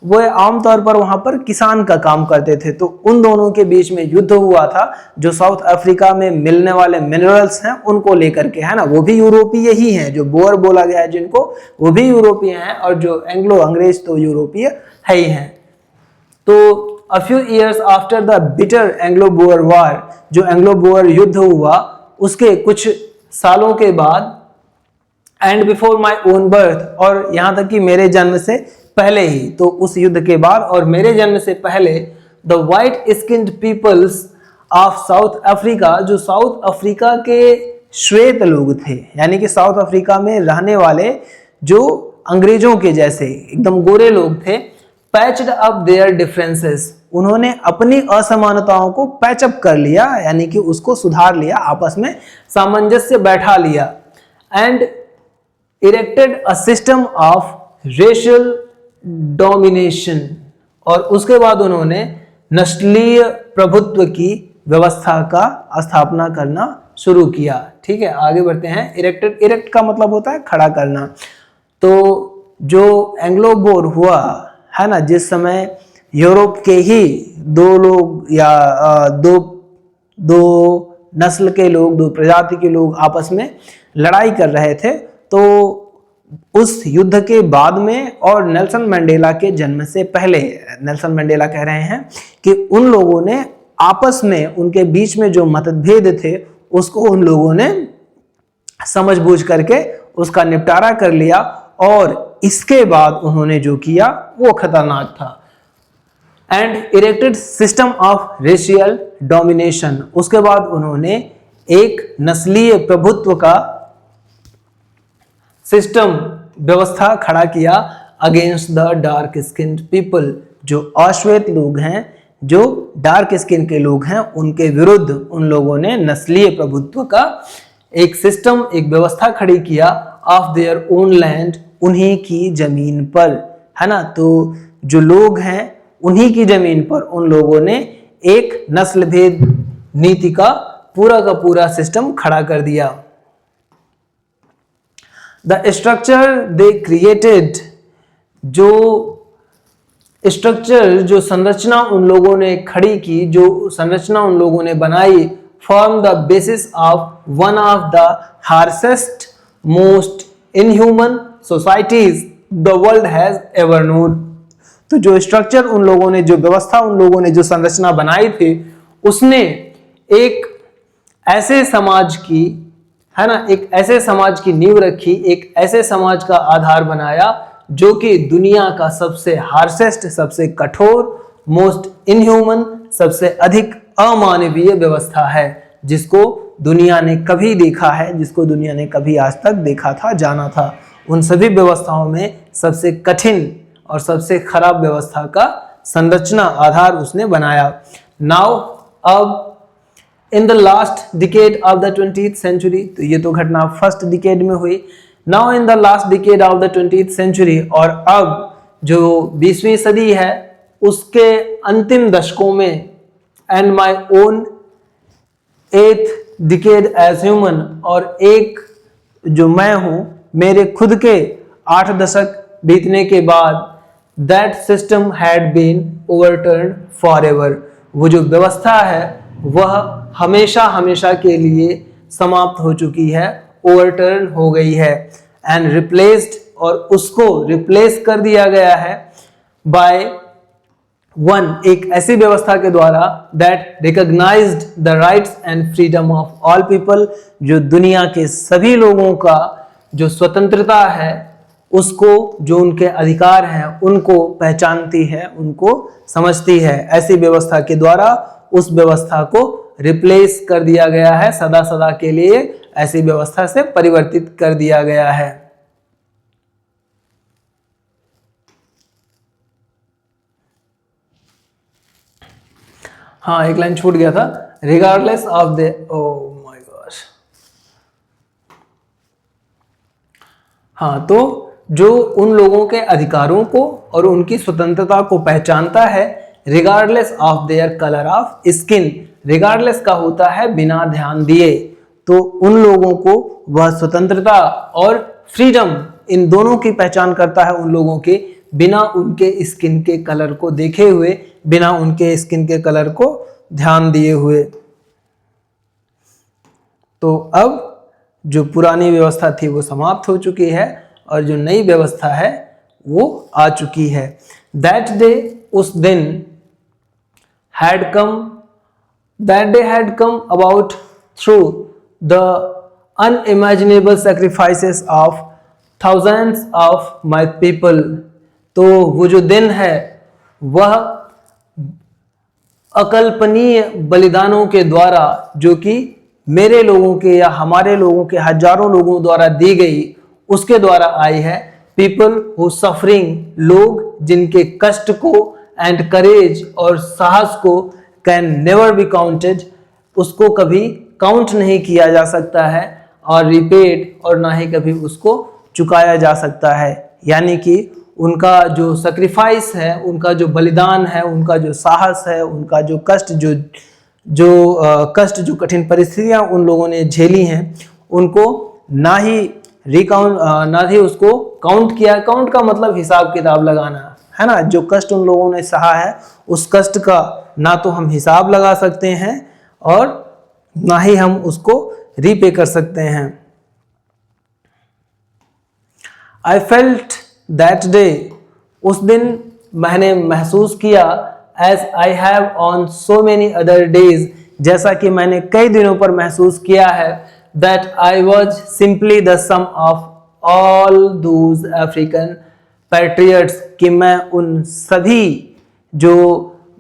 वो आमतौर पर वहां पर किसान का काम करते थे। तो उन दोनों के बीच में युद्ध हुआ था, जो साउथ अफ्रीका में मिलने वाले मिनरल्स हैं उनको लेकर के, है ना। वो भी यूरोपीय ही हैं, जो बोर बोला गया है जिनको, वो भी यूरोपीय हैं, और जो एंग्लो अंग्रेज तो यूरोपीय है ही हैं। तो a few years after the bitter Anglo bore war, जो एंग्लो बोर युद्ध हुआ उसके कुछ सालों के बाद, and before my own birth, और यहाँ तक कि मेरे जन्म से पहले ही, तो उस युद्ध के बाद और मेरे जन्म से पहले, the white skinned peoples of South Africa, जो साउथ अफ्रीका के श्वेत लोग थे, यानी कि साउथ अफ्रीका में रहने वाले जो अंग्रेजों के जैसे एकदम गोरे लोग थे, पैच्ड अप देयर डिफरेंसेस, उन्होंने अपनी असमानताओं को पैचअप कर लिया, यानी कि उसको सुधार लिया, आपस में सामंजस्य बैठा लिया। And erected a system of racial domination, और उसके बाद उन्होंने नस्लीय प्रभुत्व की व्यवस्था का स्थापना करना शुरू किया। ठीक है, आगे बढ़ते हैं। इरेक्टेड, इरेक्ट का मतलब होता है खड़ा करना। तो जो एंग्लो बोर हुआ है ना, जिस समय यूरोप के ही दो लोग या दो नस्ल के लोग, दो प्रजाति के लोग आपस में लड़ाई कर रहे थे, तो उस युद्ध के बाद में और नेल्सन मंडेला के जन्म से पहले, नेल्सन मंडेला कह रहे हैं कि उन लोगों ने आपस में, उनके बीच में जो मतभेद थे उसको उन लोगों ने समझ बूझ करके उसका निपटारा कर लिया, और इसके बाद उन्होंने जो किया वो खतरनाक था। And erected system of racial domination, उसके बाद उन्होंने एक नस्लीय प्रभुत्व का सिस्टम, व्यवस्था खड़ा किया against the dark skinned people, जो अश्वेत लोग हैं, जो डार्क स्किन के लोग हैं, उनके विरुद्ध उन लोगों ने नस्लीय प्रभुत्व का एक सिस्टम, एक व्यवस्था खड़ी किया, ऑफ देयर ओन लैंड, उन्हीं की जमीन पर, है ना। तो जो लोग हैं उन्हीं की जमीन पर उन लोगों ने एक नस्ल भेद नीति का पूरा सिस्टम खड़ा कर दिया। द स्ट्रक्चर दे क्रिएटेड, जो स्ट्रक्चर, जो संरचना उन लोगों ने खड़ी की, जो संरचना उन लोगों ने बनाई, form the basis of one of the harshest most inhuman societies the world has ever known. तो जो स्ट्रक्चर उन लोगों ने, जो व्यवस्था उन लोगों ने, जो संरचना बनाई थी, उसने एक ऐसे समाज की, है ना, एक ऐसे समाज की नींव रखी, एक ऐसे समाज का आधार बनाया जो कि दुनिया का सबसे हार्शेस्ट, सबसे कठोर, मोस्ट इनह्यूमन, सबसे अधिक अमानवीय व्यवस्था है, जिसको दुनिया ने कभी देखा है, जिसको दुनिया ने कभी आज तक देखा था, जाना था। उन सभी व्यवस्थाओं में सबसे कठिन और सबसे खराब व्यवस्था का संरचना, आधार उसने बनाया। नाउ, अब in the last decade of the 20th century, तो ये तो घटना फर्स्ट डिकेड में हुई। Now in the last decade of the 20th century, और अब जो 20वीं सदी है उसके अंतिम दशकों में, and my own 8th decade as human, और एक जो मैं हूं मेरे खुद के 8 दशक बीतने के बाद, that system had been overturned for ever, वो जो व्यवस्था है वह हमेशा हमेशा के लिए समाप्त हो चुकी है, ओवरटर्न हो गई है, एंड रिप्लेस्ड, और उसको रिप्लेस कर दिया गया है बाय वन, एक ऐसी व्यवस्था के द्वारा that recognised the rights and freedom of all people, जो दुनिया के सभी लोगों का जो स्वतंत्रता है उसको, जो उनके अधिकार हैं उनको पहचानती है, उनको समझती है। ऐसी व्यवस्था के द्वारा उस व्यवस्था को रिप्लेस कर दिया गया है, सदा सदा के लिए ऐसी व्यवस्था से परिवर्तित कर दिया गया है। हाँ, एक लाइन छूट गया था, regardless of the, oh my gosh, हाँ, तो जो उन लोगों के अधिकारों को और उनकी स्वतंत्रता को पहचानता है, regardless of their colour of skin, regardless का होता है बिना ध्यान दिए, तो उन लोगों को वह स्वतंत्रता और फ्रीडम, इन दोनों की पहचान करता है उन लोगों के, बिना उनके स्किन के कलर को देखे हुए, बिना उनके स्किन के कलर को ध्यान दिए हुए। तो अब जो पुरानी व्यवस्था थी वो समाप्त हो चुकी है और जो नई व्यवस्था है वो आ चुकी है। दैट डे, उस दिन, had come, that day had come about through the unimaginable sacrifices of thousands of my people। तो वो जो दिन है वह अकल्पनीय बलिदानों के द्वारा, जो कि मेरे लोगों के या हमारे लोगों के हजारों लोगों द्वारा दी गई, उसके द्वारा आई है। पीपल हु सफरिंग, लोग जिनके कष्ट को एंड करेज और साहस को कैन नेवर बी काउंटेड, उसको कभी काउंट नहीं किया जा सकता है, और रिपेड, और ना ही कभी उसको चुकाया जा सकता है। यानी कि उनका जो सैक्रिफाइस है, उनका जो बलिदान है, उनका जो साहस है, उनका जो कष्ट, जो कठिन परिस्थितियां उन लोगों ने झेली हैं, उनको ना ही रिकाउंट, ना ही उसको काउंट किया। काउंट का मतलब हिसाब किताब लगाना है ना। जो कष्ट उन लोगों ने सहा है उस कष्ट का ना तो हम हिसाब लगा सकते हैं और ना ही हम उसको रीपे कर सकते हैं। I felt that day, उस दिन मैंने महसूस किया, as I have on so many other days, जैसा कि मैंने कई दिनों पर महसूस किया है, that I was simply the sum of all those African patriots, कि मैं उन सभी जो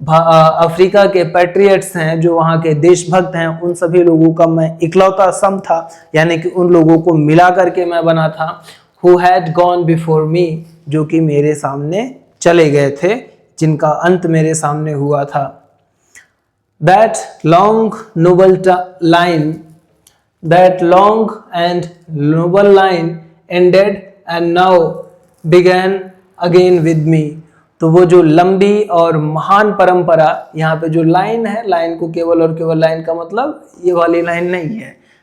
अफ्रीका के पैट्रियट्स हैं, जो वहाँ के देशभक्त हैं, उन सभी लोगों का मैं इकलौता सम था, यानी कि उन लोगों को मिला करके मैं बना था। Who had gone before me, जो कि मेरे सामने चले गए थे, जिनका अंत मेरे सामने हुआ था। That long noble line, that long and noble line ended and now began again with me। तो वो जो लंबी और महान परंपरा, यहाँ पे जो लाइन है, लाइन को केवल और केवल लाइन का मतलब ये वाली लाइन नहीं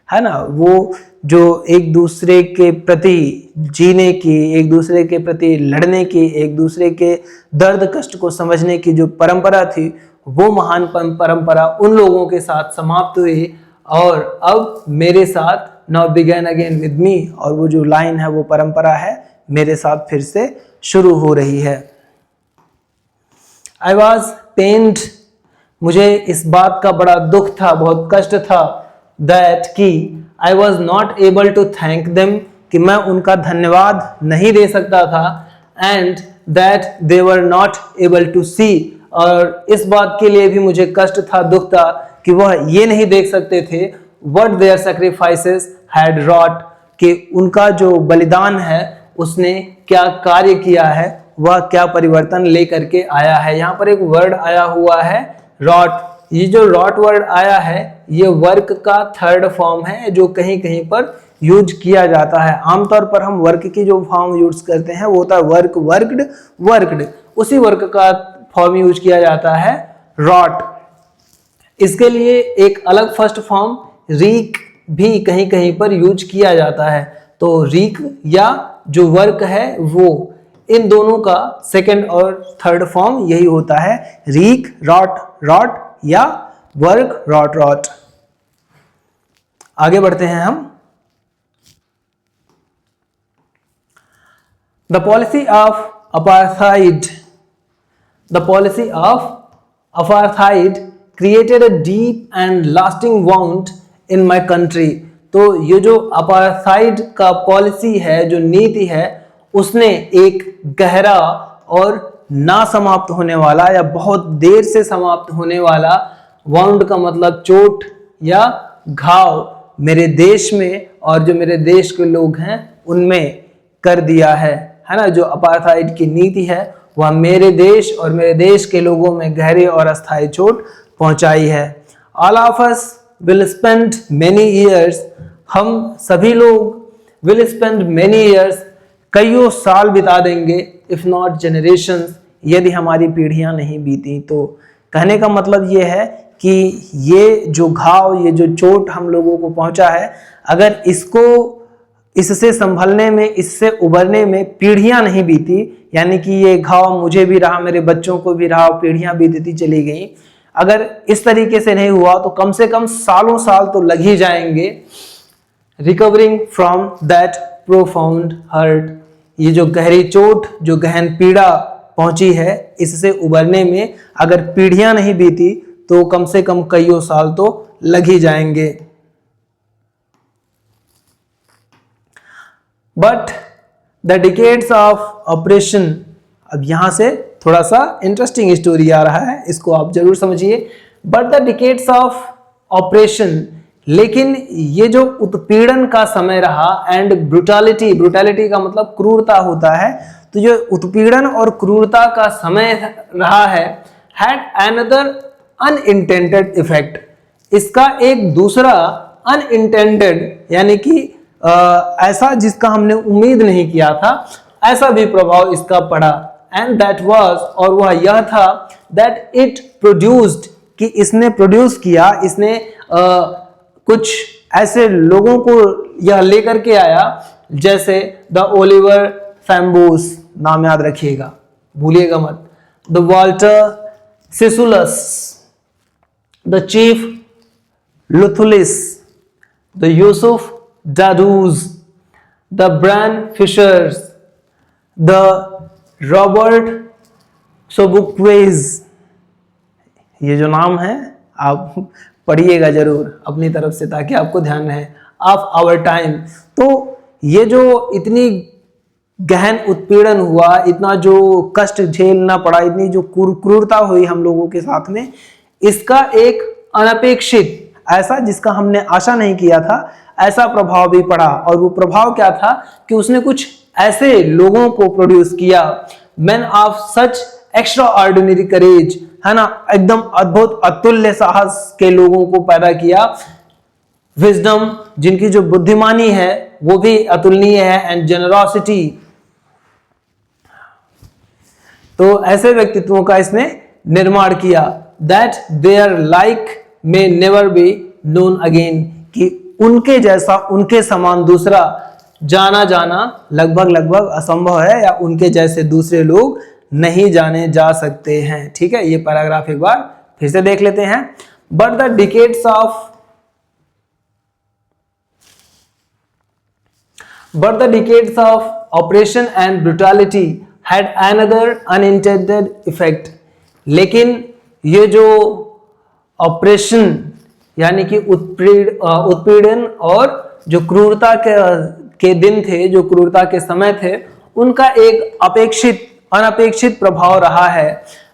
है ना। वो जो एक दूसरे के प्रति जीने की, एक दूसरे के प्रति लड़ने की, एक दूसरे के दर्द कष्ट को समझने की जो परंपरा थी, वो महान परंपरा उन लोगों के साथ समाप्त हुई और अब मेरे साथ now begin again with me, और वो जो लाइन है, वो परंपरा है, मेरे साथ फिर से शुरू हो रही है। I was pained, मुझे इस बात का बड़ा दुख था, बहुत कष्ट था, that कि I was not able to thank them, कि मैं उनका धन्यवाद नहीं दे सकता था, and that they were not able to see, और इस बात के लिए भी मुझे कष्ट था, दुख था कि वह ये नहीं देख सकते थे what their sacrifices had wrought, कि उनका जो बलिदान है उसने क्या कार्य किया है, वह क्या परिवर्तन लेकर के आया है। यहाँ पर एक वर्ड आया हुआ है रॉट। ये जो रॉट वर्ड आया है, ये वर्क का थर्ड फॉर्म है जो कहीं कहीं पर यूज किया जाता है। आमतौर पर हम वर्क की जो फॉर्म यूज करते हैं वो होता है वर्क, वर्कड, वर्कड। उसी वर्क का फॉर्म यूज किया जाता है रॉट। इसके लिए एक अलग फर्स्ट फॉर्म रीक भी कहीं कहीं पर यूज किया जाता है। तो रीक या जो वर्क है वो, इन दोनों का सेकंड और थर्ड फॉर्म यही होता है रीक, रॉट, रॉट या वर्क, रॉट, रॉट। आगे बढ़ते हैं हम। The policy of apartheid, the policy of apartheid created a deep and lasting wound in my country. तो ये जो अपार्थाइड का पॉलिसी है, जो नीति है, उसने एक गहरा और ना समाप्त होने वाला या बहुत देर से समाप्त होने वाला, वाउंड का मतलब चोट या घाव, मेरे देश में और जो मेरे देश के लोग हैं उनमें कर दिया है ना। जो अपार्थाइड की नीति है वह मेरे देश और मेरे देश के लोगों में गहरी और अस्थायी चोट पहुंचाई है। All of us will spend many years, हम सभी लोग विल स्पेंड मेनी ईयर्स, कईयों साल बिता देंगे, इफ नॉट जनरेशंस, यदि हमारी पीढ़ियां नहीं बीती। तो कहने का मतलब ये है कि ये जो घाव, ये जो चोट हम लोगों को पहुंचा है, अगर इससे संभलने में, इससे उबरने में पीढ़ियां नहीं बीती, यानी कि ये घाव मुझे भी रहा, मेरे बच्चों को भी रहा, पीढ़ियां बीतती चली गई, अगर इस तरीके से नहीं हुआ तो कम से कम सालों साल तो लग ही जाएंगे recovering from that profound hurt. ये जो गहरी चोट, जो गहन पीड़ा पहुंची है, इससे उबरने में अगर पीढ़ियां नहीं बीती तो कम से कम कईयों साल तो लग ही जाएंगे। But the decades of operation, अब यहां से थोड़ा सा इंटरेस्टिंग स्टोरी आ रहा है, इसको आप जरूर समझिए। But the decades of operation, लेकिन ये जो उत्पीड़न का समय रहा, एंड ब्रुटैलिटी, ब्रुटैलिटी का मतलब क्रूरता होता है, तो जो उत्पीड़न और क्रूरता का समय रहा है, हैड अनदर अनइंटेंडेड इफेक्ट, इसका एक दूसरा अनइंटेंडेड यानी कि ऐसा जिसका हमने उम्मीद नहीं किया था, ऐसा भी प्रभाव इसका पड़ा। एंड दैट वाज, और वह यह था, दैट इट प्रोड्यूस्ड, कि इसने प्रोड्यूस किया, इसने कुछ ऐसे लोगों को यह लेकर के आया, जैसे द ओलिवर फैम्बोस, नाम याद रखिएगा, भूलिएगा मत, the Walter Sisulus, the chief Luthulis, the Yusuf Dadoos, the Bram Fischers, the Robert Sobukwes. ये जो नाम है आप पढ़िएगा जरूर अपनी तरफ से ताकि आपको ध्यान रहे, ऑफ आवर टाइम। तो ये जो इतनी गहन उत्पीड़न हुआ, इतना जो कष्ट झेलना पड़ा, इतनी जो क्रूरता हुई हम लोगों के साथ में, इसका एक अनपेक्षित, ऐसा जिसका हमने आशा नहीं किया था, ऐसा प्रभाव भी पड़ा। और वो प्रभाव क्या था कि उसने कुछ ऐसे लोगों को प्रोड्यूस किया, man of such extraordinary courage, है ना, एकदम अद्भुत अतुल्य साहस के लोगों को पैदा किया, विजडम, जिनकी जो बुद्धिमानी है वो भी अतुलनीय है, एंड जेनरोसिटी, तो ऐसे व्यक्तित्वों का इसने निर्माण किया, that their like may never be known again, कि उनके जैसा, उनके समान दूसरा जाना लगभग असंभव है, या उनके जैसे दूसरे लोग नहीं जाने जा सकते हैं। ठीक है, ये पैराग्राफ एक बार फिर से देख लेते हैं। But the decades of operation and brutality had another unintended effect, लेकिन ये जो ऑपरेशन यानी कि उत्पीड़न और जो क्रूरता के दिन थे, जो क्रूरता के समय थे, उनका एक अनपेक्षित प्रभाव रहा है।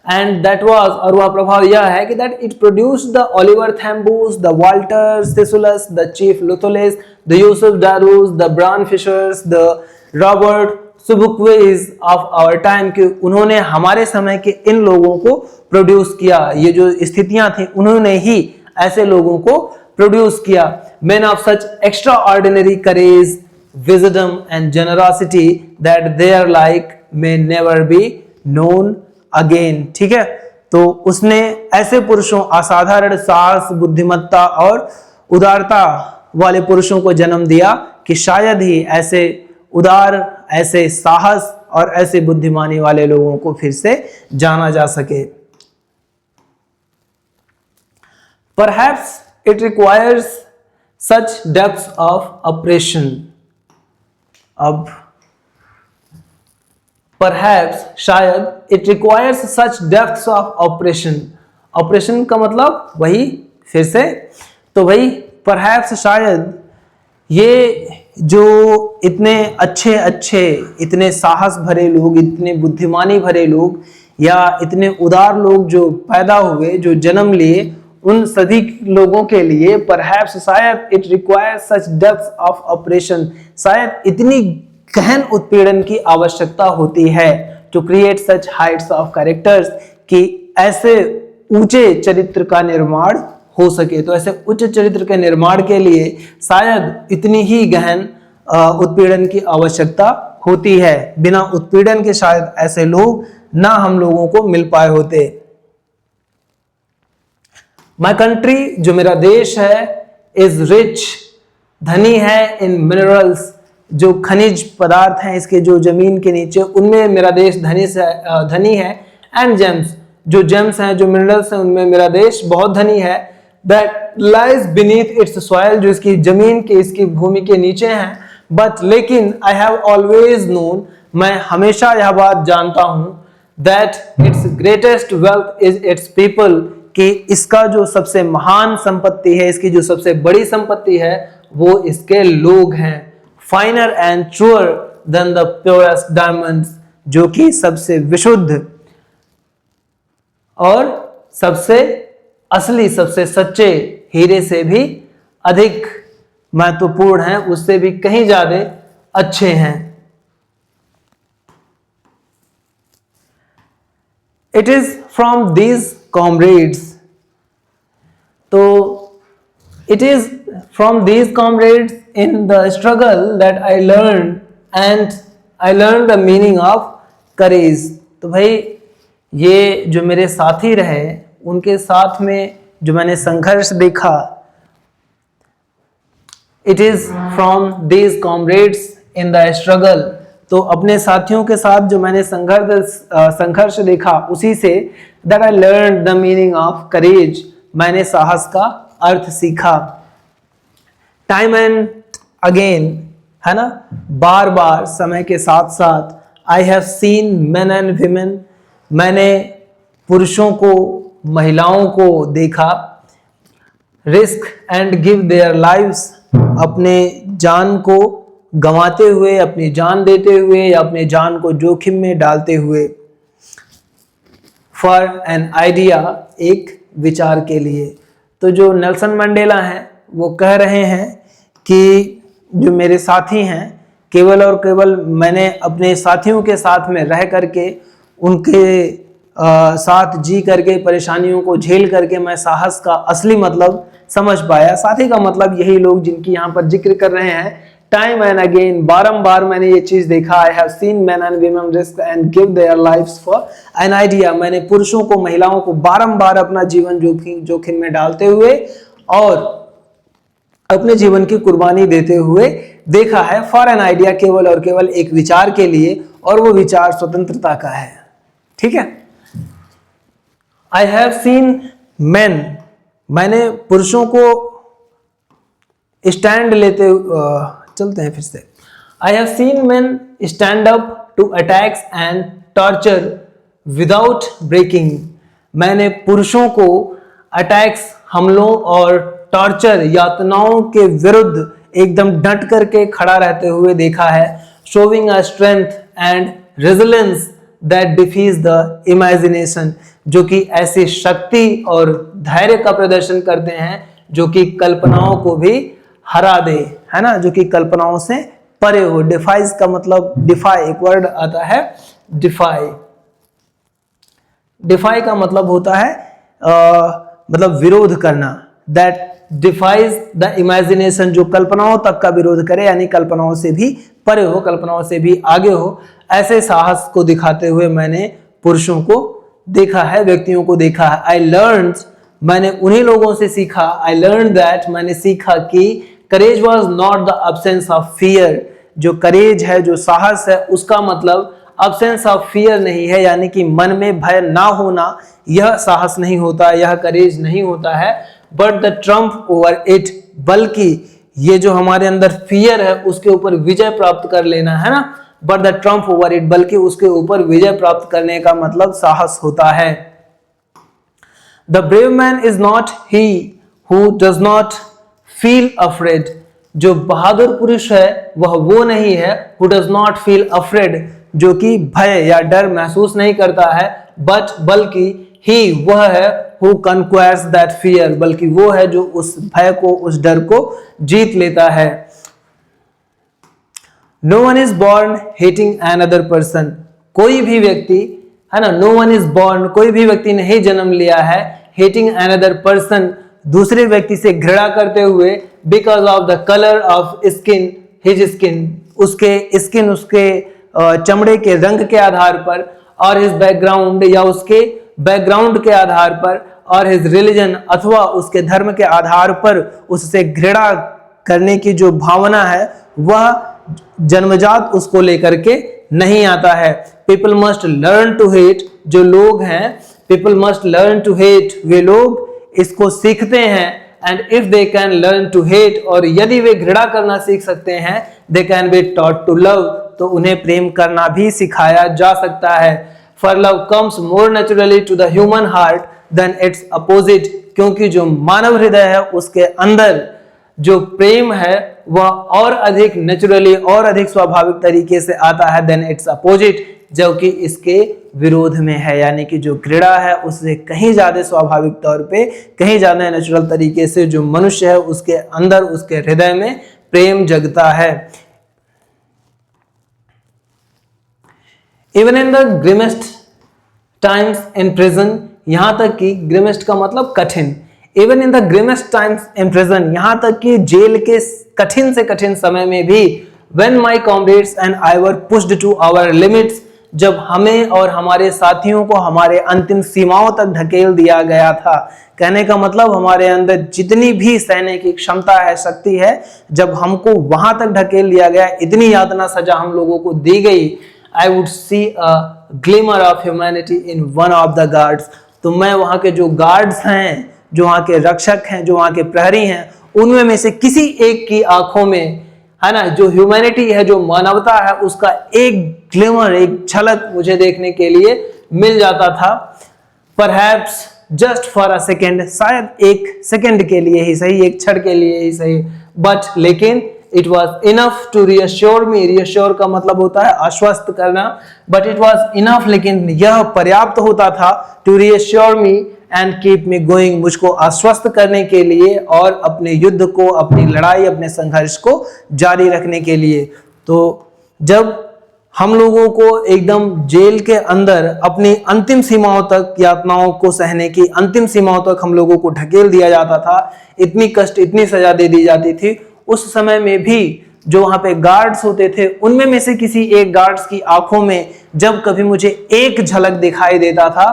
एंड दैट वाज, और वह प्रभाव यह है कि that it produced the Oliver Tambos, the Walter Sisulus, the chief Luthulis, the Yusuf Dadoos, the Bram Fischers, the Robert Sobukwes of our time, कि उन्होंने हमारे समय के इन लोगों को प्रोड्यूस किया। ये जो स्थितियां थी उन्होंने ही ऐसे लोगों को प्रोड्यूस किया। Man of such extraordinary courage, wisdom and generosity that their like may never be known again. ठीक है, तो उसने ऐसे पुरुषों, असाधारण साहस, बुद्धिमत्ता और उदारता वाले पुरुषों को जन्म दिया कि शायद ही ऐसे उदार, ऐसे साहस और ऐसे बुद्धिमानी वाले लोगों को फिर से जाना जा सके। Perhaps it requires such depths of oppression. अब perhaps शायद it requires such depths of oppression. Operation का मतलब वही, फिर से तो वही perhaps शायद ये जो इतने अच्छे अच्छे, इतने साहस भरे लोग, इतने बुद्धिमानी भरे लोग या इतने उदार लोग जो पैदा हुए, जो जन्म लिए, उन सभी लोगों के लिए परहैप्स शायद it requires such depth of operation, शायद इतनी गहन उत्पीड़न की आवश्यकता होती है to create such heights of characters, कि ऐसे ऊंचे चरित्र का निर्माण हो सके। तो ऐसे उच्च चरित्र के निर्माण के लिए शायद इतनी ही गहन उत्पीड़न की आवश्यकता होती है। बिना उत्पीड़न के शायद ऐसे लोग ना हम लोगों को मिल पाए होते। माई कंट्री, जो मेरा देश है, इज रिच, धनी है, इन मिनरल्स, जो खनिज पदार्थ हैं इसके, जो जमीन के नीचे, उनमें मेरा देश धनी है, एंड जेम्स, जो जेम्स हैं, जो मिनरल्स हैं, उनमें मेरा देश बहुत धनी है। That lies beneath it's soil, जो इसकी जमीन के, इसकी भूमि के नीचे हैं। बट लेकिन आई हैव ऑलवेज नोन, मैं हमेशा यह बात जानता हूं, that it's greatest wealth is it's people, कि इसका जो सबसे महान संपत्ति है, इसकी जो सबसे बड़ी संपत्ति है, वो इसके लोग हैं। Finer and truer than the purest diamonds, जो कि सबसे विशुद्ध और सबसे असली, सबसे सच्चे हीरे से भी अधिक महत्वपूर्ण हैं, उससे भी कहीं ज्यादा अच्छे हैं। It is from these comrades, तो it is from these comrades in the struggle that I learned the meaning of courage। तो भाई ये जो मेरे साथी रहे, उनके साथ में जो मैंने संघर्ष देखा, it is from these comrades in the struggle, तो अपने साथियों के साथ जो मैंने संघर्ष देखा, उसी से that I learned the meaning of courage, मैंने साहस का अर्थ सीखा। टाइम एंड अगेन, है ना, बार बार, समय के साथ साथ, I have seen men and women, मैंने पुरुषों को, महिलाओं को देखा, risk and give their lives, अपने जान को गंवाते हुए, अपनी जान देते हुए या अपने जान को जोखिम में डालते हुए, फॉर एन आइडिया, एक विचार के लिए। तो जो नेल्सन मंडेला हैं, वो कह रहे हैं कि जो मेरे साथी हैं, केवल और केवल मैंने अपने साथियों के साथ में रह करके, उनके साथ जी करके, परेशानियों को झेल करके मैं साहस का असली मतलब समझ पाया। साथी का मतलब यही लोग जिनकी यहाँ पर जिक्र कर रहे हैं। टाइम एंड अगेन, बारंबार मैंने ये चीज देखा। आई have seen main and women risk and give their lives for an idea, मैंने पुरुषों को, महिलाओं को बारंबार अपना जीवन जोखिम में डालते हुए और अपने जीवन की कुर्बानी देते हुए देखा है, फॉर एन आइडिया, केवल और केवल एक विचार के लिए, और वो विचार स्वतंत्रता का है। ठीक है, आई हैव सीन मेन, मैंने पुरुषों को स्टैंड लेते, चलते हैं फिर से। I have seen men stand up to attacks and torture without breaking, मैंने पुरुषों को अटैक्स, हमलों और टॉर्चर, यातनाओं के विरुद्ध एकदम डट करके खड़ा रहते हुए देखा है। Showing a strength and resilience that defies the imagination, जो कि ऐसी शक्ति और धैर्य का प्रदर्शन करते हैं जो कि कल्पनाओं को भी हरा दे, है ना, जो कि कल्पनाओं से परे हो। डिफाइज का मतलब, डिफाई एक वर्ड आता है, डिफाई, डिफाई का मतलब होता है मतलब विरोध करना। दैट डिफाइज द इमेजिनेशन, जो कल्पनाओं तक का विरोध करे, यानी कल्पनाओं से भी परे हो, कल्पनाओं से भी आगे हो, ऐसे साहस को दिखाते हुए मैंने पुरुषों को देखा है, व्यक्तियों को देखा है। आई लर्न, मैंने उन्हीं लोगों से सीखा, आई लर्न दैट, मैंने सीखा कि courage was not the absence of fear, जो करेज है, जो साहस है, उसका मतलब अब्सेंस ऑफ फियर नहीं है, यानी कि मन में भय ना होना, यह साहस नहीं होता, यह करेज नहीं होता है। But the Trump over it, बल्कि ये जो हमारे अंदर फियर है उसके ऊपर विजय प्राप्त कर लेना है ना, but the Trump over it, बल्कि उसके ऊपर विजय प्राप्त करने का मतलब साहस होता है। The brave man is not he who does not feel afraid, जो बहादुर पुरुष है वह वो नहीं है who does not feel afraid, जो कि भय या डर महसूस नहीं करता है, बट बल्कि ही वह है हु कन्क्वायर्स दैट फियर, बल्कि वो है जो उस भय को, उस डर को जीत लेता है। No one is born hating another person, कोई भी व्यक्ति है ना, नो वन इज बॉर्न, कोई भी व्यक्ति नहीं जन्म लिया है, हेटिंग अनदर पर्सन, दूसरे व्यक्ति से घृणा करते हुए, because of the colour of skin, his skin, उसके स्किन, उसके चमड़े के रंग के आधार पर, और हिज बैकग्राउंड, या उसके बैकग्राउंड के आधार पर, और हिज रिलीजन, अथवा उसके धर्म के आधार पर उससे घृणा करने की जो भावना है वह जन्मजात उसको लेकर के नहीं आता है। People must learn to hate, जो लोग हैं, people must learn to hate, वे लोग इसको सीखते हैं। And if they can learn to hate, और यदि वे घृणा करना सीख सकते हैं, they can be taught to love, तो उन्हें प्रेम करना भी सिखाया जा सकता है। For love comes more naturally to the human heart than its opposite, क्योंकि जो मानव हृदय है उसके अंदर जो प्रेम है वह और अधिक नेचुरली, और अधिक स्वाभाविक तरीके से आता है देन इट्स अपोजिट, जो कि इसके विरोध में है, यानी कि जो घृणा है उससे कहीं ज्यादा स्वाभाविक तौर पे, कहीं ज्यादा नेचुरल तरीके से जो मनुष्य है उसके अंदर, उसके हृदय में प्रेम जगता है। Even in the grimmest times in prison, यहां तक कि ग्रिमेस्ट का मतलब कठिन, even in the grimmest times in prison, यहां तक कि जेल के कठिन से कठिन समय में भी, when my comrades and I were pushed to our limits, जब हमें और हमारे साथियों को हमारे अंतिम सीमाओं तक ढकेल दिया गया था। कहने का मतलब हमारे अंदर जितनी भी सहने की क्षमता है, शक्ति है, जब हमको वहां तक ढकेल दिया गया, इतनी यातना सजा हम लोगों को दी गई, I would see a glimmer of humanity in one of the guards, तो मैं वहां के जो गार्ड्स हैं, जो वहां के रक्षक हैं, जो वहां के प्रहरी हैं, उनमें में से किसी एक की आंखों में, है ना, जो ह्यूमैनिटी है, जो मानवता है, उसका एक ग्लिमर, एक झलक मुझे देखने के लिए मिल जाता था। Perhaps just for a second, शायद एक सेकंड के लिए ही सही, एक क्षण के लिए ही सही, बट लेकिन it was enough to reassure me, reassure का मतलब होता है आश्वस्त करना, but it was enough, लेकिन यह पर्याप्त होता था, to reassure me and keep me going, मुझको आश्वस्त करने के लिए और अपने युद्ध को, अपनी लड़ाई, अपने संघर्ष को जारी रखने के लिए। तो जब हम लोगों को एकदम जेल के अंदर अपनी अंतिम सीमाओं तक, यातनाओं को सहने की अंतिम सीमाओं तक हम लोगों को ढकेल दिया जाता था, इतनी कष्ट, इतनी सजा दे दी जाती थी, उस समय में भी जो वहां पे गार्ड्स होते थे, उनमें में से किसी एक गार्ड्स की आंखों में जब कभी मुझे एक झलक दिखाई देता था,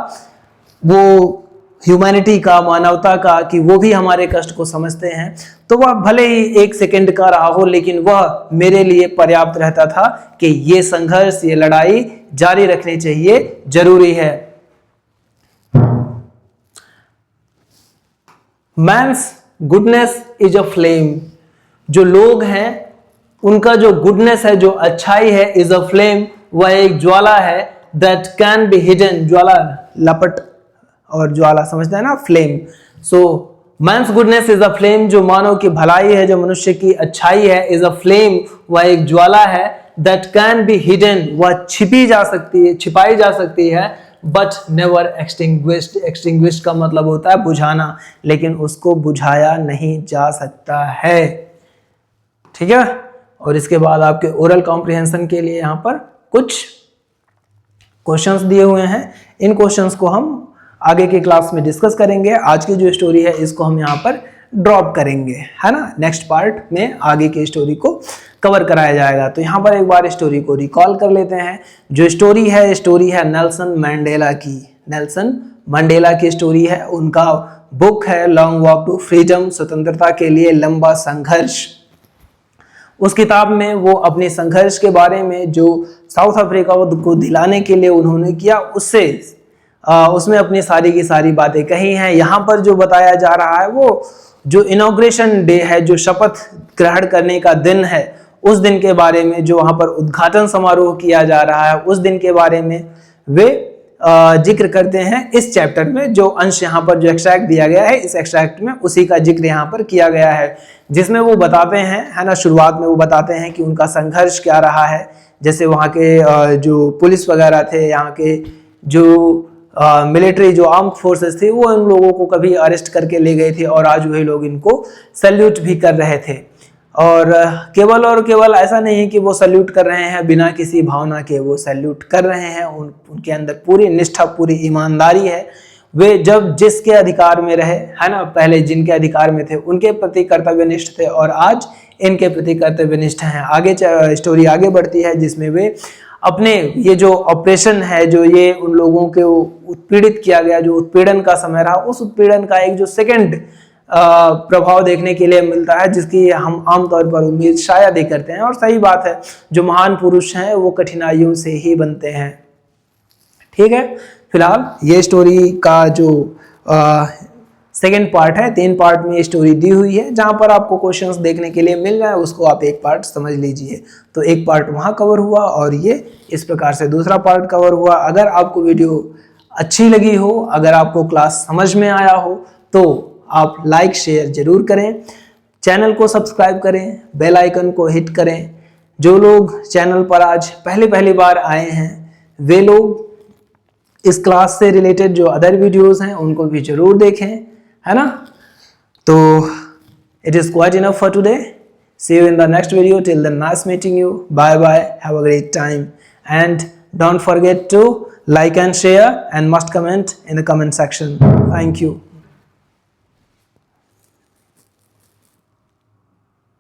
वो ह्यूमैनिटी का, मानवता का, कि वो भी हमारे कष्ट को समझते हैं, तो वह भले ही एक सेकंड का रहा हो, लेकिन वह मेरे लिए पर्याप्त रहता था कि ये संघर्ष, ये लड़ाई जारी रखनी चाहिए, जरूरी है। Man's goodness is a flame, जो लोग हैं उनका जो गुडनेस है, जो अच्छाई है, इज अ फ्लेम, वह एक ज्वाला है, दैट कैन बी हिडन, ज्वाला, लपट और ज्वाला समझते हैं ना, flame. So man's goodness is a flame, जो मानव की भलाई है, जो मनुष्य की अच्छाई है, इज अ फ्लेम, वह एक ज्वाला है, दैट कैन बी हिडन, वह छिपी जा सकती है, छिपाई जा सकती है, बट नेवर एक्सटिंग्विश्ड, एक्सटिंग्विश्ड का मतलब होता है बुझाना, लेकिन उसको बुझाया नहीं जा सकता है। ठीक है, और इसके बाद आपके ओरल कॉम्प्रिहेंशन के लिए यहाँ पर कुछ क्वेश्चंस दिए हुए हैं, इन क्वेश्चंस को हम आगे की क्लास में डिस्कस करेंगे। आज की जो स्टोरी है इसको हम यहाँ पर ड्रॉप करेंगे, है ना। नेक्स्ट पार्ट में आगे की स्टोरी को कवर कराया जाएगा। तो यहाँ पर एक बार स्टोरी को रिकॉल कर लेते हैं। जो स्टोरी है नेल्सन मंडेला की। नेल्सन मंडेला की स्टोरी है। उनका बुक है लॉन्ग वॉक टू फ्रीडम, स्वतंत्रता के लिए लंबा संघर्ष। उस किताब में वो अपने संघर्ष के बारे में जो साउथ अफ्रीका को दिलाने के लिए उन्होंने किया, उसमें अपनी सारी की सारी बातें कही हैं। यहाँ पर जो बताया जा रहा है वो जो इनॉग्रेशन डे है, जो शपथ ग्रहण करने का दिन है, उस दिन के बारे में, जो वहाँ पर उद्घाटन समारोह किया जा रहा है उस दिन के बारे में वे जिक्र करते हैं इस चैप्टर में। जो अंश यहाँ पर जो एक्सट्रैक्ट दिया गया है, इस एक्सट्रैक्ट में उसी का जिक्र यहाँ पर किया गया है, जिसमें वो बताते हैं, है ना, शुरुआत में वो बताते हैं कि उनका संघर्ष क्या रहा है। जैसे वहाँ के जो पुलिस वगैरह थे, यहाँ के जो मिलिट्री जो आर्म फोर्सेस थे, वो इन लोगों को कभी अरेस्ट करके ले गए थे और आज वही लोग इनको सैल्यूट भी कर रहे थे। और केवल ऐसा नहीं है कि वो सैल्यूट कर रहे हैं बिना किसी भावना के, वो सैल्यूट कर रहे हैं। उनके अंदर पूरी निष्ठा, पूरी ईमानदारी है। वे जब जिसके अधिकार में रहे, है ना, पहले जिनके अधिकार में थे उनके प्रति कर्तव्यनिष्ठ थे और आज इनके प्रति कर्तव्यनिष्ठ हैं। आगे स्टोरी आगे बढ़ती है जिसमें वे अपने ये जो ऑपरेशन है, जो ये उन लोगों के उत्पीड़ित किया गया, जो उत्पीड़न का समय रहा, उस उत्पीड़न का एक जो सेकंड प्रभाव देखने के लिए मिलता है, जिसकी हम आमतौर पर उम्मीद शायद ही करते हैं। और सही बात है, जो महान पुरुष हैं वो कठिनाइयों से ही बनते हैं। ठीक है, फिलहाल ये स्टोरी का जो सेकेंड पार्ट है, 3 पार्ट में ये स्टोरी दी हुई है। जहां पर आपको क्वेश्चंस देखने के लिए मिल रहा है उसको आप एक पार्ट समझ लीजिए। तो एक पार्ट वहां कवर हुआ और ये इस प्रकार से दूसरा पार्ट कवर हुआ। अगर आपको वीडियो अच्छी लगी हो, अगर आपको क्लास समझ में आया हो, तो आप लाइक शेयर जरूर करें, चैनल को सब्सक्राइब करें, बेल आइकन को हिट करें। जो लोग चैनल पर आज पहली बार आए हैं वे लोग इस क्लास से रिलेटेड जो अदर वीडियोस हैं उनको भी जरूर देखें, है ना। तो it is quite enough for today. See you in the next video. Till then, nice meeting you. Bye bye, have a great time and don't forget to like and share and must comment in the comment section. Thank you.